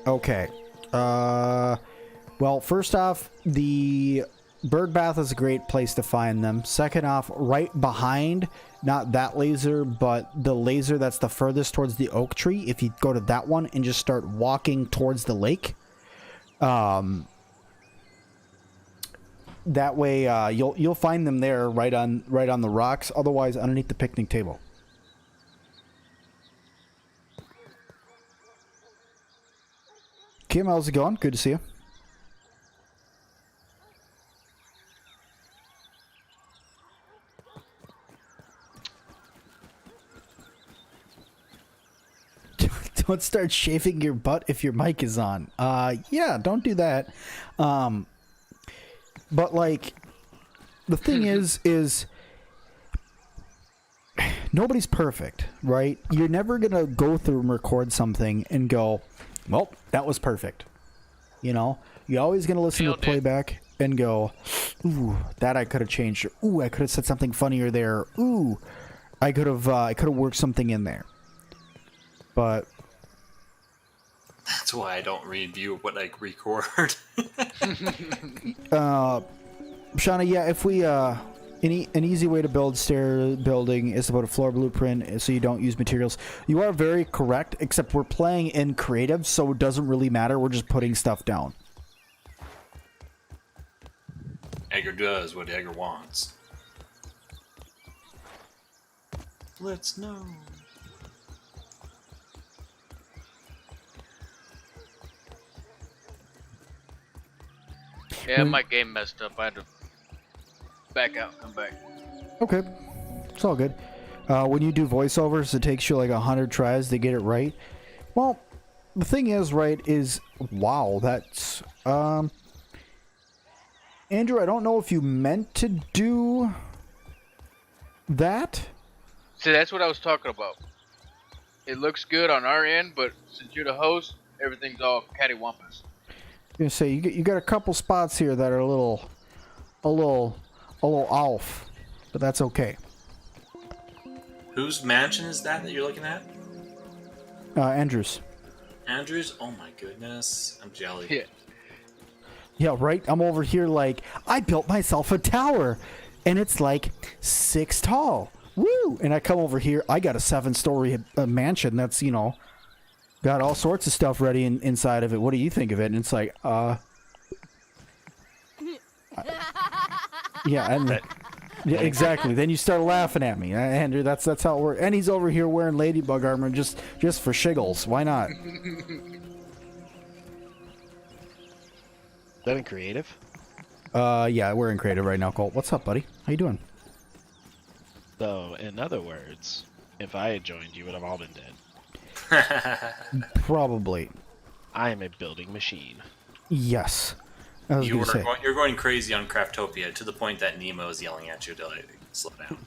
Okay. Well, first off, the bird bath is a great place to find them. Second off, right behind, not that laser, but the laser that's the furthest towards the oak tree, if you go to that one and just start walking towards the lake, that way you'll find them there right on the rocks, otherwise underneath the picnic table. Kim, how's it going? Good to see you. Don't start shaving your butt if your mic is on. Yeah, don't do that. But like, the thing is nobody's perfect, right? You're never gonna go through and record something and go, well, that was perfect. You know, you're always going to listen to the playback and go, ooh, that I could have changed. Ooh, I could have said something funnier there. Ooh, I could have worked something in there. But that's why I don't review what I record. Shauna, yeah, if we an easy way to build stair building is to put a floor blueprint so you don't use materials. You are very correct, except we're playing in creative, so it doesn't really matter. We're just putting stuff down. Edgar does what Edgar wants. Let's know. Yeah, my game messed up. I had to back out, come back. Okay, it's all good. When you do voiceovers, it takes you like 100 tries to get it right. Well, the thing is, right, is, wow, that's, Andrew, I don't know if you meant to do that. See, that's what I was talking about. It looks good on our end, but since you're the host, everything's all cattywampus. You say you got a couple spots here that are a little off, but that's okay. Whose mansion is that you're looking at? Andrews. Andrews? Oh my goodness. I'm jelly. Yeah. Yeah, right? I'm over here like, I built myself a tower, and it's like 6 tall. Woo! And I come over here, I got a 7-story mansion that's, you know, got all sorts of stuff ready inside of it. What do you think of it? And it's like, yeah, and yeah, exactly. Then you start laughing at me, Andrew. That's how it works. And he's over here wearing ladybug armor just for shiggles. Why not? Is that in creative? Yeah, we're in creative right now, Colt. What's up, buddy? How you doing? So, in other words, if I had joined, you would have all been dead. Probably. I am a building machine. Yes. I was gonna say. You're going crazy on Craftopia to the point that Nemo is yelling at you to like, slow down.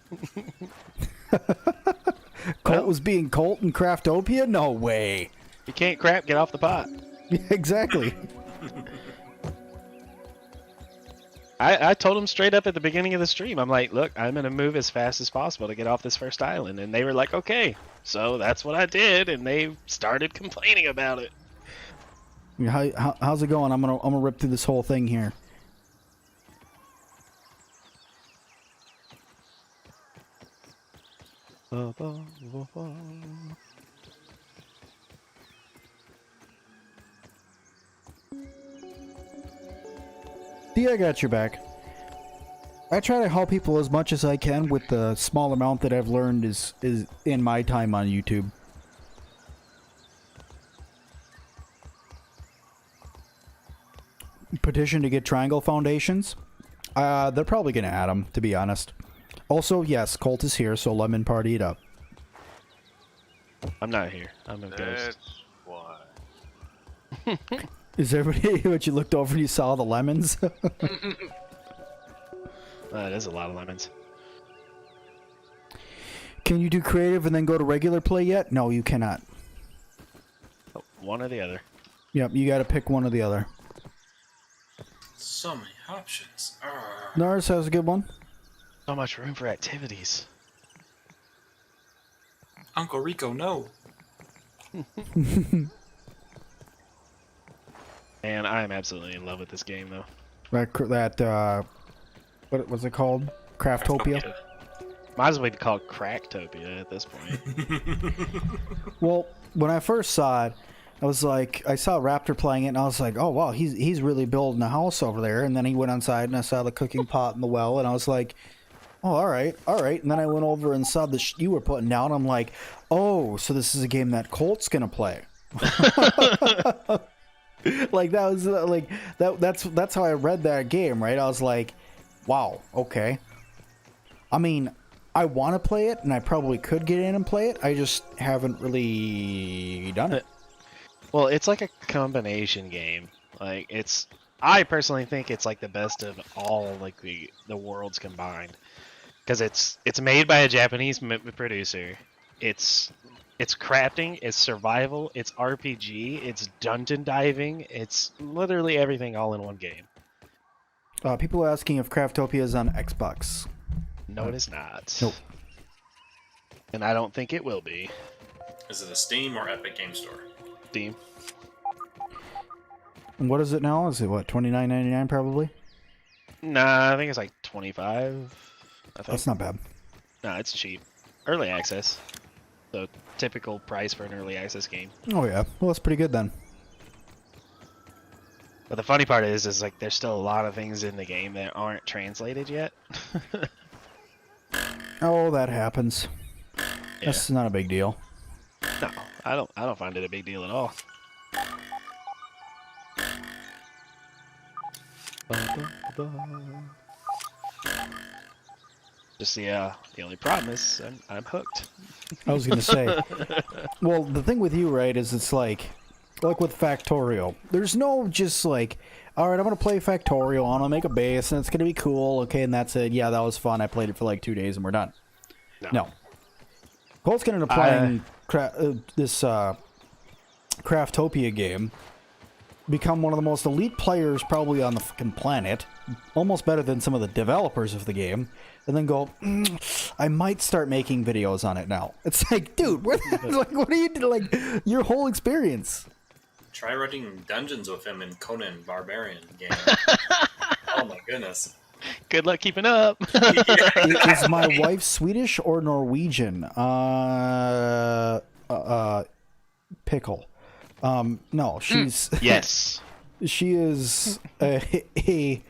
Colt was being Colt in Craftopia? No way. You can't crap, get off the pot. Exactly. I told them straight up at the beginning of the stream, I'm like, look, I'm going to move as fast as possible to get off this first island. And they were like, okay. So that's what I did, and they started complaining about it. How's it going? I'm gonna rip through this whole thing here. See, I got your back. I try to help people as much as I can with the small amount that I've learned is in my time on YouTube. Petition to get triangle foundations. They're probably gonna add them, to be honest. Also, yes, Colt is here, so lemon party it up. I'm not here. I'm a ghost. That's why. Is everybody what you looked over and you saw the lemons? That is a lot of lemons. Can you do creative and then go to regular play yet? No, you cannot. Oh, one or the other. Yep, you gotta pick one or the other. So many options. Nars has a good one. So much room for activities. Uncle Rico, no. Man, I am absolutely in love with this game, though. What was it called? Craftopia? Might as well be called Craftopia at this point. Well, when I first saw it, I was like, I saw Raptor playing it, and I was like, oh wow, he's really building a house over there. And then he went inside, and I saw the cooking pot in the well, and I was like, oh, all right. And then I went over and saw the you were putting down. I'm like, oh, so this is a game that Colt's gonna play. Like that was like that's how I read that game, right? I was like, wow, okay. I mean, I want to play it, and I probably could get in and play it. I just haven't really done it. Well, it's like a combination game. Like I personally think it's like the best of all like the worlds combined, because it's made by a Japanese producer. It's crafting, it's survival, it's RPG, it's dungeon diving, it's literally everything all in one game. People are asking if Craftopia is on Xbox. No, it is not. Nope. And I don't think it will be. Is it a Steam or Epic Game Store? Steam. And what is it now? Is it what, $29.99 probably? Nah, I think it's like 25. That's not bad. Nah, it's cheap. Early access. So typical price for an early access game. Oh yeah, well that's pretty good then. But the funny part is like there's still a lot of things in the game that aren't translated yet. Oh, that happens. Yeah. That's not a big deal. No, I don't find it a big deal at all. Just the only problem is I'm hooked. I was gonna say, well, the thing with you, right, is it's like with Factorio. There's no just like, all right, I'm gonna play Factorio, I'm gonna make a base, and it's gonna be cool, okay, and that's it. Yeah, that was fun. I played it for like 2 days, and we're done. No. Colt's gonna end up playing this Craftopia game, become one of the most elite players probably on the fucking planet, almost better than some of the developers of the game, and then go, I might start making videos on it now. It's like, dude, what are you doing? Like, your whole experience. Try running dungeons with him in Conan Barbarian game. Oh my goodness. Good luck keeping up. Is my wife Swedish or Norwegian? Pickle. No, she's yes. She is a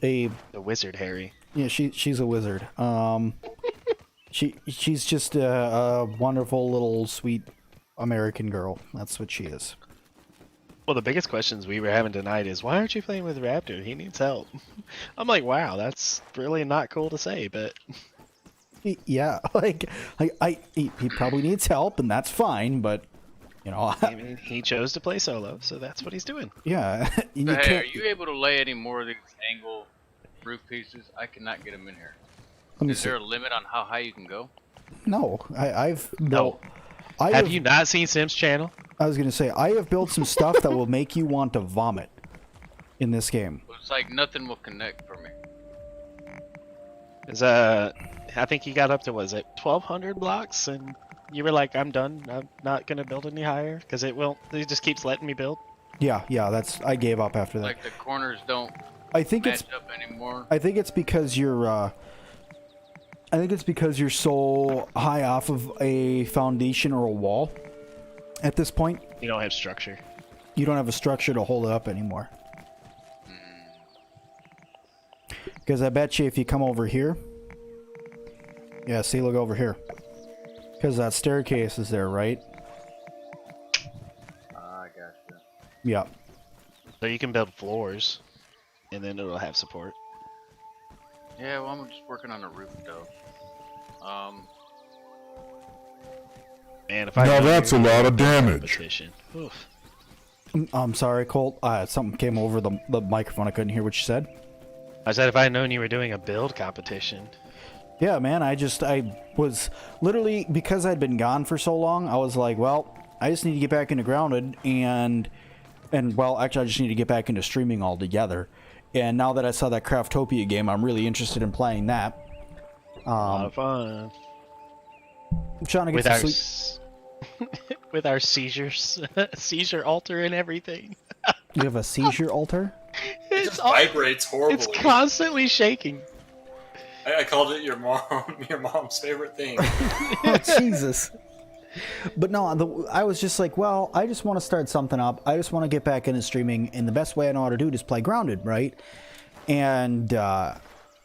the wizard, Harry. Yeah, she's a wizard. She's just a wonderful little sweet American girl. That's what she is. Well, the biggest questions we were having tonight is, why aren't you playing with Raptor? He needs help. I'm like, wow, that's really not cool to say, but Yeah, he probably needs help, and that's fine, but You know, I mean, he chose to play solo, so that's what he's doing. yeah. You So, hey, are can't. you able to lay any more of these angle roof pieces? I cannot get them in here. Let me Is see. there a limit on how high you can go? No, I've No. built. I Have you not seen Sim's channel? I was gonna say I have built some stuff that will make you want to vomit in this game. It's like nothing will connect for me. Is I think he got up to, was it 1,200 blocks, and you were like, I'm done. I'm not gonna build any higher because it just keeps letting me build. Yeah, I gave up after that. Like the corners don't I think match it's up anymore. I think it's because you're so high off of a foundation or a wall at this point. You don't have structure. You don't have a structure to hold it up anymore. Because I bet you if you come over here, yeah, see, look over here. Because that staircase is there, right? I gotcha. Yeah. So you can build floors, and then it'll have support. Yeah, well, I'm just working on the roof though. Man, if I Now know that's you're a lot doing of damage. competition. Oof. I'm sorry, Colt. Something came over the microphone. I couldn't hear what you said. I said if I had known you were doing a build competition. Yeah, man. I was literally, because I'd been gone for so long, I was like, well, I just need to get back into Grounded and well, actually, I just need to get back into streaming altogether. And now that I saw that Craftopia game, I'm really interested in playing that. A lot of fun. I'm trying to get With some our sleep. with our seizure altar and everything. You have a seizure altar? It just vibrates horribly. It's constantly shaking. I called it your mom's favorite thing. Oh, Jesus. But no, I was just like, well, I just want to start something up. I just want to get back into streaming, and the best way I know how to do it is play Grounded, right? And,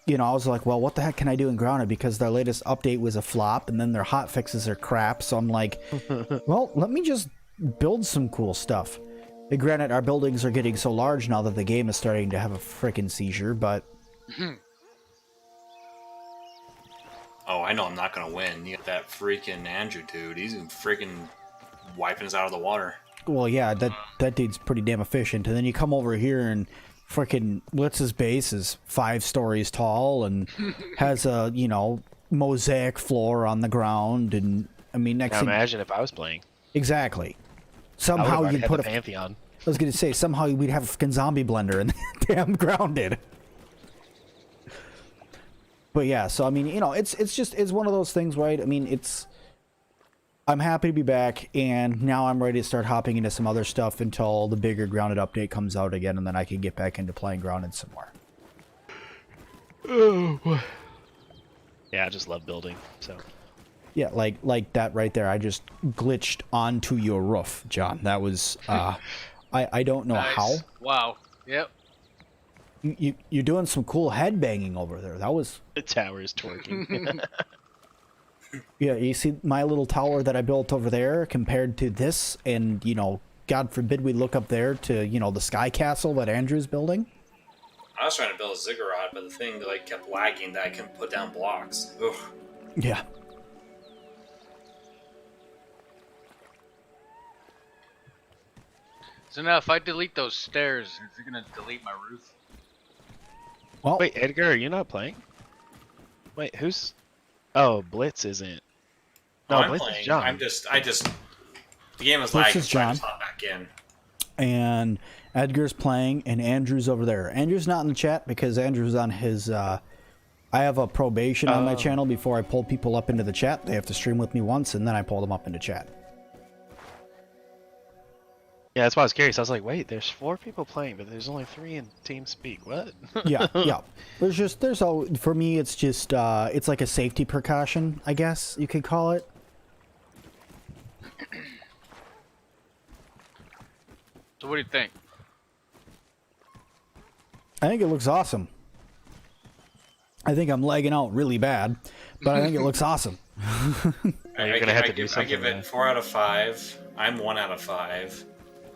you know, I was like, well, what the heck can I do in Grounded? Because their latest update was a flop, and then their hot fixes are crap. So I'm like, well, let me just build some cool stuff. And granted, our buildings are getting so large now that the game is starting to have a freaking seizure, but... Oh, I know I'm not gonna win. You got that freaking Andrew dude. He's freaking wiping us out of the water. Well, yeah, that dude's pretty damn efficient. And then you come over here and freaking what's his base is 5 stories tall and has a, you know, mosaic floor on the ground. And I mean, next Now thing, imagine if I was playing. exactly. I Somehow would you'd have put the a. Pantheon. I was gonna say somehow we'd have a freaking zombie blender in the damn Grounded. But yeah, so I mean, you know, it's one of those things, right? I mean, I'm happy to be back, and now I'm ready to start hopping into some other stuff until the bigger Grounded update comes out again, and then I can get back into playing Grounded some more. Oh. Yeah, I just love building. So. Yeah, like that right there. I just glitched onto your roof, John. That was I don't know Nice. how. Wow. Yep. You're doing some cool head banging over there. That was. The tower is twerking. Yeah, you see my little tower that I built over there compared to this, and, you know, God forbid we look up there to, you know, the sky castle that Andrew's building. I was trying to build a ziggurat, but the thing like kept lagging that I couldn't put down blocks. Ugh. Yeah. So now, if I delete those stairs, is it gonna delete my roof? Well, Wait, Edgar, are you not playing? Wait, who's? Oh, Blitz isn't. No, I'm Blitz playing. is John. I just the game was Blitz lagging, is so I John. just hopped back in. and Edgar's playing, and Andrew's over there. Andrew's not in the chat because Andrew's on his. I have a probation on my channel before I pull people up into the chat. They have to stream with me once, and then I pull them up into chat. Yeah, that's why I was curious. I was like, wait, there's 4 people playing, but there's only 3 in TeamSpeak. What? Yeah. For me, it's just it's like a safety precaution, I guess you could call it. So what do you think? I think it looks awesome. I think I'm lagging out really bad, but I think it looks awesome. You're gonna have to do I something. give it 4 out of 5. I'm 1 out of 5.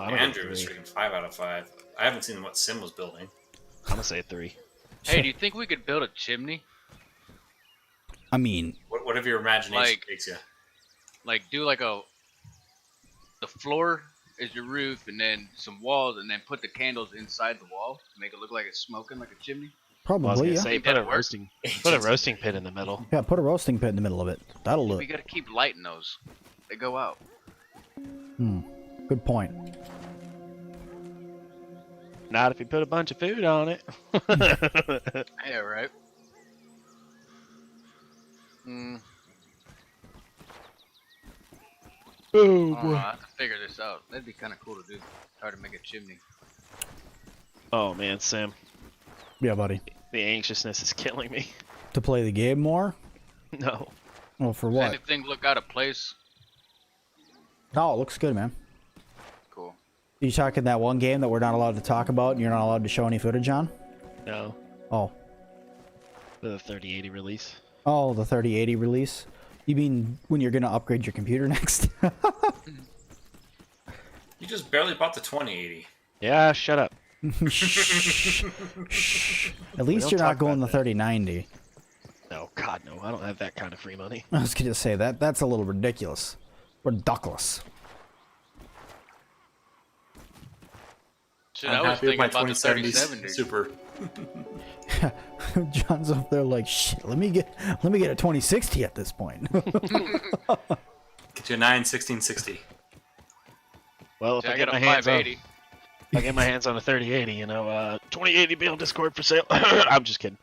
I'm gonna Andrew say was 3. freaking 5 out of 5. I haven't seen what Sim was building. I'm gonna say 3. Hey, do you think we could build a chimney? I mean, Whatever your imagination Like- takes you. Like do like a the floor is your roof, and then some walls, and then put the candles inside the wall to make it look like it's smoking like a chimney. Well, I was Probably, gonna yeah. say Think put a that'd work? roasting pit in the middle. Yeah, put a roasting pit in the middle of it. That'll We look. gotta keep lighting those. They go out. Good point. Not if you put a bunch of food on it. Yeah, right. Hmm. I don't know. I have to figure this out. That'd be kind of cool to do. Try to make a chimney. Oh man, Sam, Yeah, buddy. the anxiousness is killing me. To play the game more? No. Well, for Does what? anything look out of place? Oh, it looks good, man. Cool. You talking that one game that we're not allowed to talk about and you're not allowed to show any footage on? No. Oh. The 3080 release. Oh, the 3080 release? You mean when you're gonna upgrade your computer next? You just barely bought the 2080. Yeah, shut up. Shh. At least don't you're not talk going the about that. 3090. No, God, no. I don't have that kind of free money. I was gonna say that's a little ridiculous. Ridiculous. Shit, I'm I was happy with thinking my about the 2070 3070. Super. John's up there like, shit. Let me get a 2060 at this point. Get you a 1660. Well, if See, I I get got my a hands on, 580. if I get my hands on a 3080, 2080 be on Discord for sale. I'm just kidding.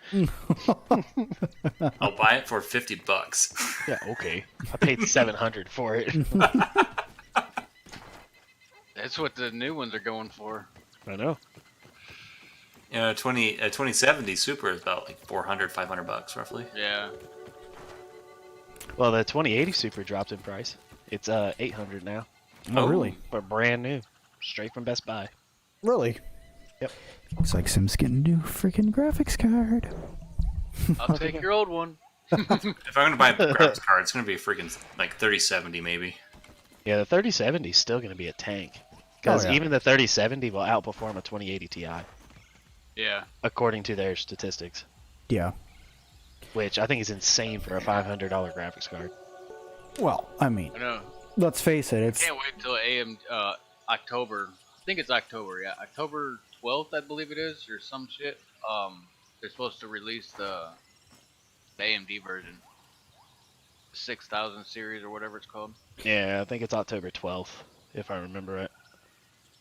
I'll buy it for $50. Yeah, okay. I paid 700 for it. That's what the new ones are going for. I know. You know, 2070 Super is about like $400-500 roughly. Yeah. Well, the 2080 Super dropped in price. It's 800 now, Oh, really? but brand new, straight from Best Buy. Really? Yep. Looks like Sim's getting a new freaking graphics card. I'll take your old one. If I'm gonna buy a graphics card, it's gonna be a freaking like 3070 maybe. Yeah, the 3070 is still going to be a tank. Because yeah. even the 3070 will outperform a 2080 Ti, Yeah. according to their statistics. Yeah. Which I think is insane for a $500 graphics card. Well, I mean, I know. let's face it. It's Can't wait till October. I think it's October. Yeah, October 12th, I believe it is, or some shit. They're supposed to release the AMD version, 6000 series or whatever it's called. Yeah, I think it's October 12th, if I remember it.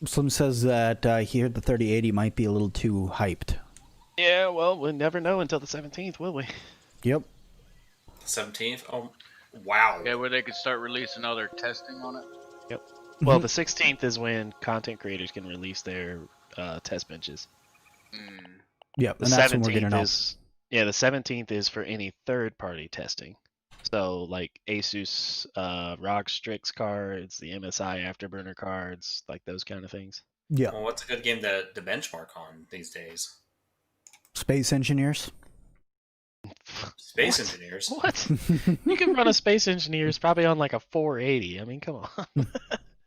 Slim says that he heard the 3080 might be a little too hyped. Yeah, well, we'll never know until the 17th, will we? Yep. 17th? Oh, wow. Yeah, where they could start releasing all their testing on it. Yep. Well, the 16th is when content creators can release their test benches. Mm. Yep. The And that's when we're 17th gonna know. is the 17th is for any third-party testing. So like Asus ROG Strix cards, the MSI Afterburner cards, like those kind of things. Yeah. Well, what's a good game to benchmark on these days? Space engineers. Space What? Engineers. What? You can run a Space Engineers probably on like a 480. I mean, come on. On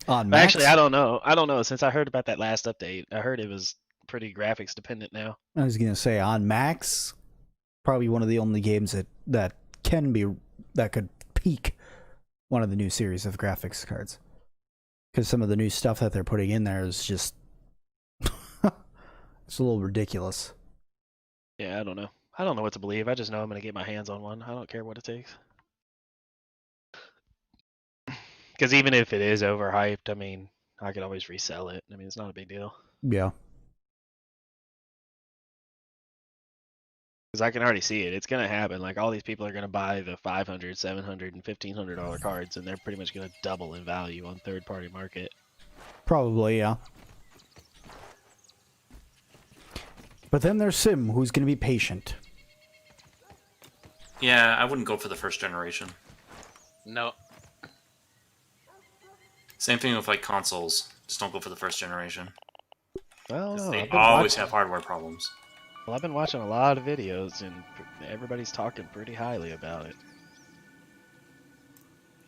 But Max? actually, I don't know. I don't know. Since I heard about that last update, I heard it was pretty graphics dependent now. I was gonna say on Max, probably one of the only games that could peak one of the new series of graphics cards. Because some of the new stuff that they're putting in there is just it's a little ridiculous. Yeah, I don't know. I don't know what to believe. I just know I'm going to get my hands on one. I don't care what it takes. Because even if it is overhyped, I mean, I could always resell it. I mean, it's not a big deal. Yeah. Because I can already see it. It's going to happen. Like, all these people are going to buy the $500, $700, and $1,500 cards, and they're pretty much going to double in value on third-party market. Probably, yeah. But then there's Sim, who's gonna be patient. Yeah, I wouldn't go for the first generation. No. Same thing with like consoles. Just don't go for the first generation. Well, 'Cause no, they I've been always watching- have hardware problems. Well, I've been watching a lot of videos, and everybody's talking pretty highly about it.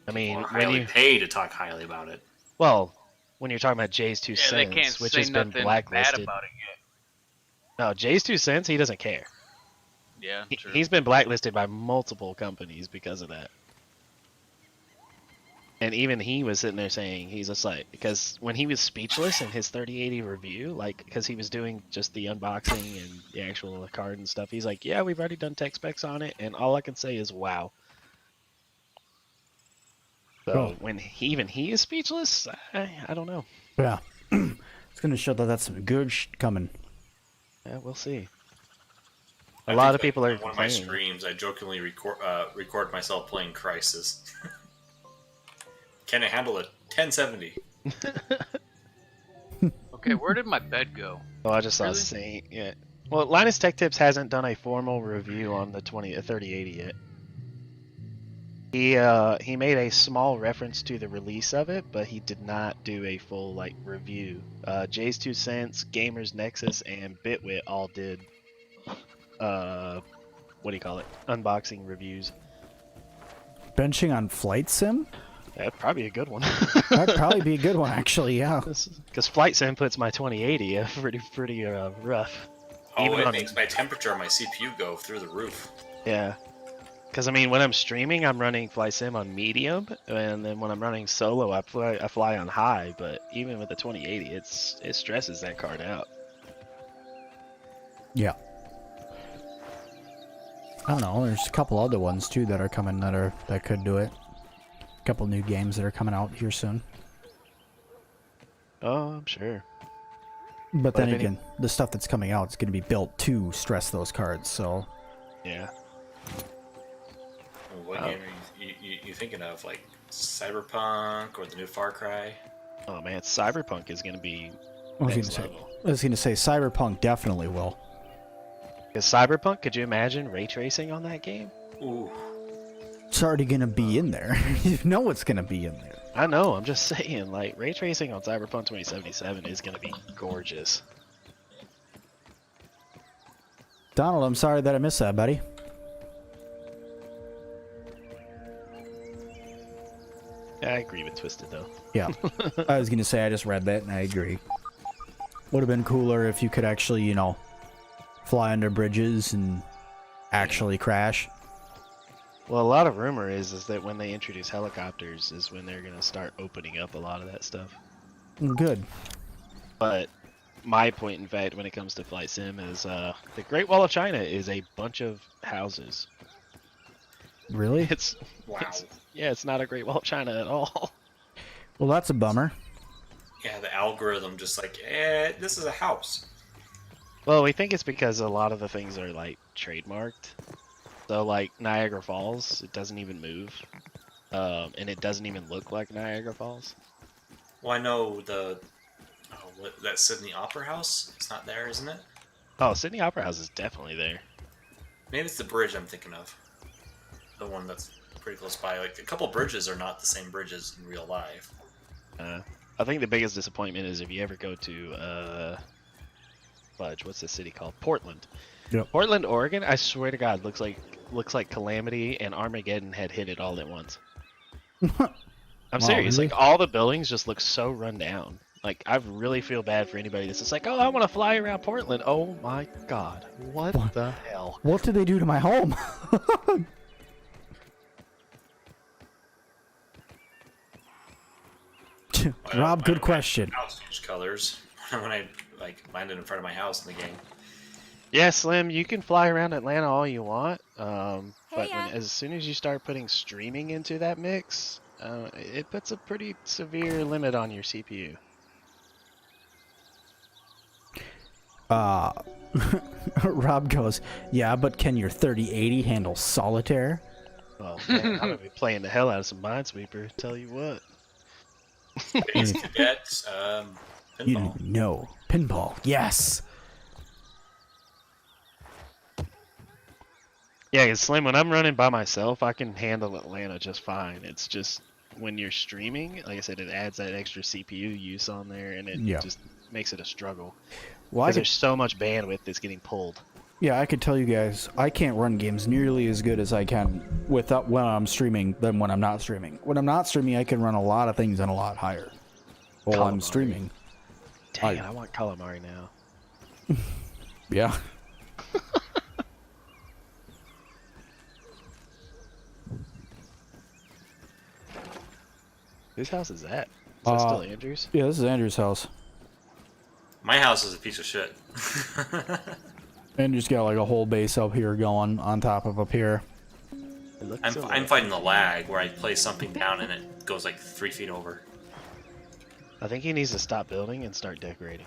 I mean, Or when highly you pay to talk highly about it. well, when you're talking about Jay's 2 Yeah, they can't cents, which say has been nothing bad blacklisted. about it yet. No, Jay's 2 cents, he doesn't care. Yeah, true. He's been blacklisted by multiple companies because of that. And even he was sitting there saying, he's just like, because when he was speechless in his 3080 review, like, because he was doing just the unboxing and the actual card and stuff, he's like, yeah, we've already done tech specs on it, and all I can say is wow. So Cool. when even he is speechless, I don't know. Yeah. It's going to show that that's some good coming. Yeah, we'll see. I A lot think, of people are on one of my complaining. streams, I jokingly record myself playing Crisis. Can it handle a 1070? Okay, where did my bed go? Oh, I just saw Really? Saint. Yeah. Well, Linus Tech Tips hasn't done a formal review on the 3080 yet. He made a small reference to the release of it, but he did not do a full like review. Jay's 2 Cents, Gamers Nexus, and Bitwit all did what do you call it? Unboxing reviews. Benching on Flight Sim? That'd probably be a good one. That'd probably be a good one, actually, yeah. Because Flight Sim puts my 2080 pretty rough. Oh, Even it on- makes my temperature on my CPU go through the roof. Yeah. Because I mean, when I'm streaming, I'm running Flight Sim on medium, and then when I'm running solo, I fly on high. But even with the 2080, it stresses that card out. Yeah. I don't know. There's a couple other ones too that are coming that could do it. A couple new games that are coming out here soon. Oh, I'm sure. But But then if any- again, the stuff that's coming out is going to be built to stress those cards. So Yeah. What game are you thinking of? Like Cyberpunk or the new Far Cry? Oh man, Cyberpunk is going to be I was next going level. to say Cyberpunk definitely will. Because Cyberpunk, could you imagine ray tracing on that game? Ooh. It's already going to be in there. You know it's going to be in there. I know. I'm just saying, like ray tracing on Cyberpunk 2077 is going to be gorgeous. Donald, I'm sorry that I missed that, buddy. Yeah, I agree with Twisted though. Yeah. I was going to say I just read that and I agree. Would have been cooler if you could actually, you know, fly under bridges and actually crash. Well, a lot of rumor is that when they introduce helicopters is when they're going to start opening up a lot of that stuff. Good. But my point, in fact, when it comes to Flight Sim is the Great Wall of China is a bunch of houses. Really? Wow. It's not a Great Wall of China at all. Well, that's a bummer. Yeah, the algorithm just like, this is a house. Well, we think it's because a lot of the things are like trademarked. So like Niagara Falls, it doesn't even move. And it doesn't even look like Niagara Falls. Well, I know that Sydney Opera House. It's not there, isn't it? Oh, Sydney Opera House is definitely there. Maybe it's the bridge I'm thinking of. The one that's pretty close by. Like a couple bridges are not the same bridges in real life. I think the biggest disappointment is if you ever go to what's the city called? Portland. Yep. Portland, Oregon. I swear to God, looks like Calamity and Armageddon had hit it all at once. I'm serious. really? Like all the buildings just look so run down. Like I really feel bad for anybody that's just like, oh, I want to fly around Portland. Oh my God, what the hell? What did they do to my home? Rob, good question. House changed colors when I landed in front of my house in the game. Yeah, Slim, you can fly around Atlanta all you want, but Heya. as soon as you start putting streaming into that mix, it puts a pretty severe limit on your CPU. Rob goes, yeah, but can your 3080 handle solitaire? Oh man, I'm gonna be playing the hell out of some Minesweeper. Tell you what. Space Cadet, You pinball. didn't even know. Pinball, yes. Yeah, 'cause Slim, when I'm running by myself, I can handle Atlanta just fine. It's just when you're streaming, like I said, it adds that extra CPU use on there, and it Yeah. just makes it a struggle. Well, Because there's so much bandwidth that's getting pulled. yeah, I could tell you guys, I can't run games nearly as good as I can when I'm streaming than when I'm not streaming. When I'm not streaming, I can run a lot of things on a lot higher. While I'm Calamari. streaming. Dang it, I want calamari now. Yeah. Whose house is that? Is that still Andrew's? Yeah, this is Andrew's house. My house is a piece of shit. Andrew's got like a whole base up here going on top of up here. I'm fighting the lag where I place something down and it goes like 3 feet over. I think he needs to stop building and start decorating.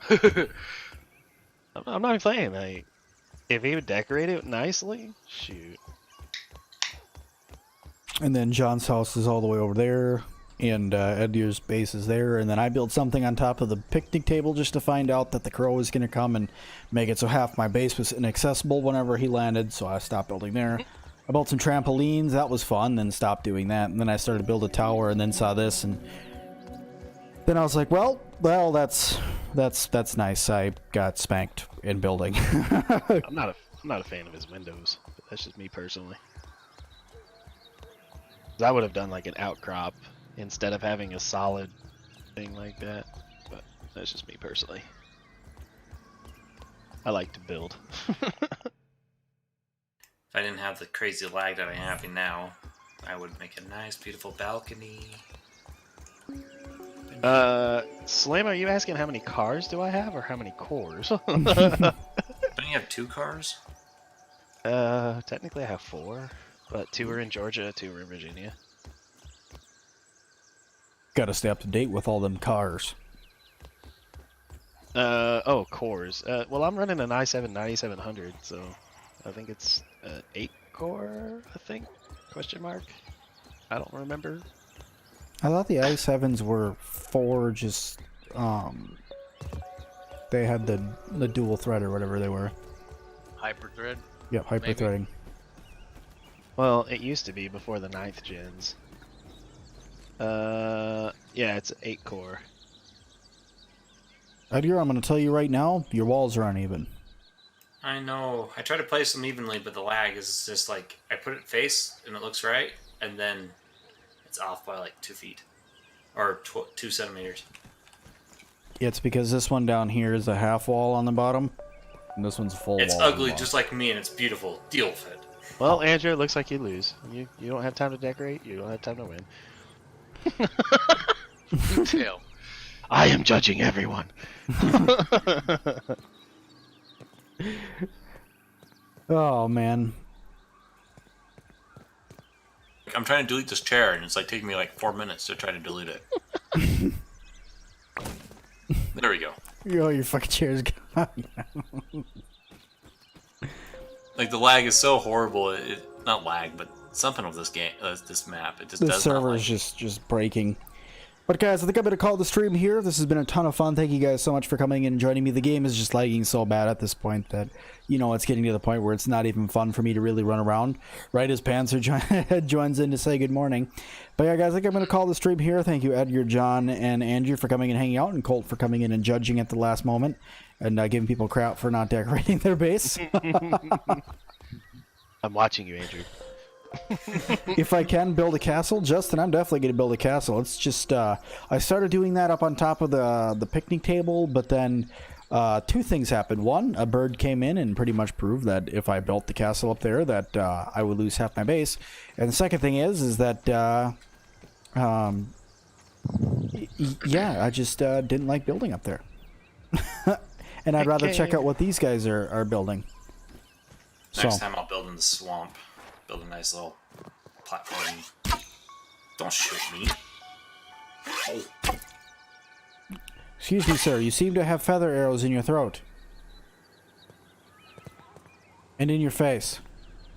I'm not even playing. Like, if he would decorate it nicely, shoot. And then John's house is all the way over there, and Edgar's base is there. And then I built something on top of the picnic table just to find out that the crow was going to come and make it so half my base was inaccessible whenever he landed, so I stopped building there. I built some trampolines. That was fun, then stopped doing that. And then I started to build a tower, and then saw this, and then I was like, well, that's nice. I got spanked in building. I'm not a fan of his windows, but that's just me personally. I would have done like an outcrop instead of having a solid thing like that, but that's just me personally. I like to build. If I didn't have the crazy lag that I'm having now, I would make a nice, beautiful balcony. Slim, are you asking how many cars do I have or how many cores? Don't you have 2 cars? Technically I have 4, but 2 are in Georgia, 2 are in Virginia. Gotta stay up to date with all them cars. Oh, cores. Well, I'm running an i7 9700, so I think it's 8 core, I think? Question mark? I don't remember. I thought the i7s were 4, just, they had the dual thread or whatever they were. Hyper-thread? Yep, hyper-threading. Well, it used to be before the 9th gens. Yeah, it's 8 core. Edgar, I'm gonna tell you right now, your walls are uneven. I know. I try to place them evenly, but the lag is just like, I put it face and it looks right, and then it's off by like 2 feet. Or 2 centimeters. It's because this one down here is a half wall on the bottom, and this one's full It's wall. It's ugly just like me, and it's beautiful. Deal with it. Well, Andrew, it looks like you lose. You don't have time to decorate, you don't have time to win. Detail. I am judging everyone. Oh, man. I'm trying to delete this chair, and it's like taking me like 4 minutes to try to delete it. There we go. Oh, your fucking chair's gone. Like, the lag is so horrible. Not lag, but something with this game, this map. It just The does not server like is just breaking. But guys, I think I'm going to call the stream here. This has been a ton of fun. Thank you guys so much for coming in and joining me. The game is just lagging so bad at this point that, you know, it's getting to the point where it's not even fun for me to really run around. Right as Panzer joins in to say good morning. But yeah, guys, I think I'm going to call the stream here. Thank you, Edgar, John, and Andrew for coming and hanging out, and Colt for coming in and judging at the last moment, and giving people crap for not decorating their base. I'm watching you, Andrew. If I can build a castle, Justin, I'm definitely going to build a castle. It's just, I started doing that up on top of the picnic table, but then 2 things happened. One, a bird came in and pretty much proved that if I built the castle up there, that I would lose half my base. And the second thing is that, yeah, I just didn't like building up there. And I'd rather check out what these guys are building. next time I'll build in the swamp. Build a nice little platform. Don't shoot me. Oh. Excuse me, sir. You seem to have feather arrows in your throat. And in your face.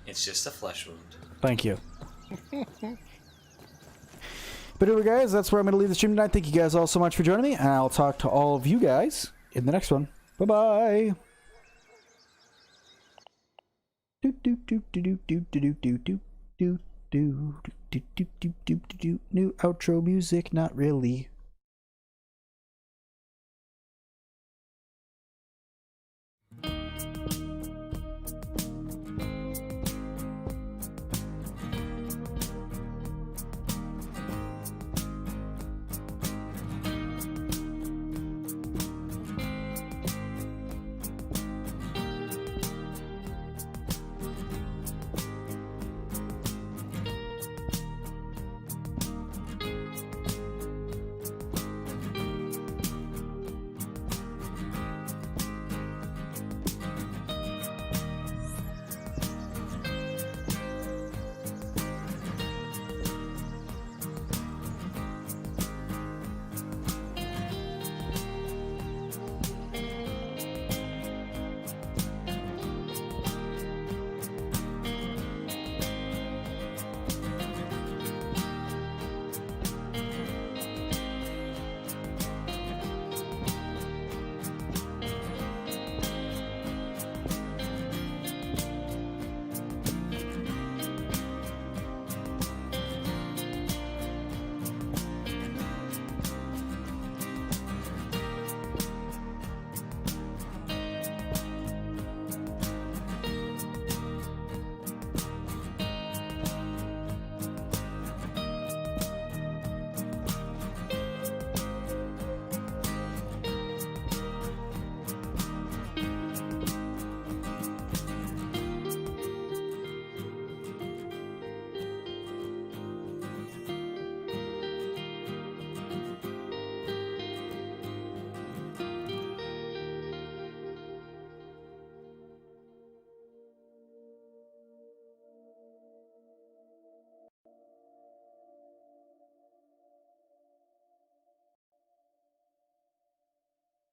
It's just a flesh wound. Thank you. But anyway, guys, that's where I'm going to leave the stream tonight. Thank you guys all so much for joining me, and I'll talk to all of you guys in the next one. Bye-bye. New outro music, not really.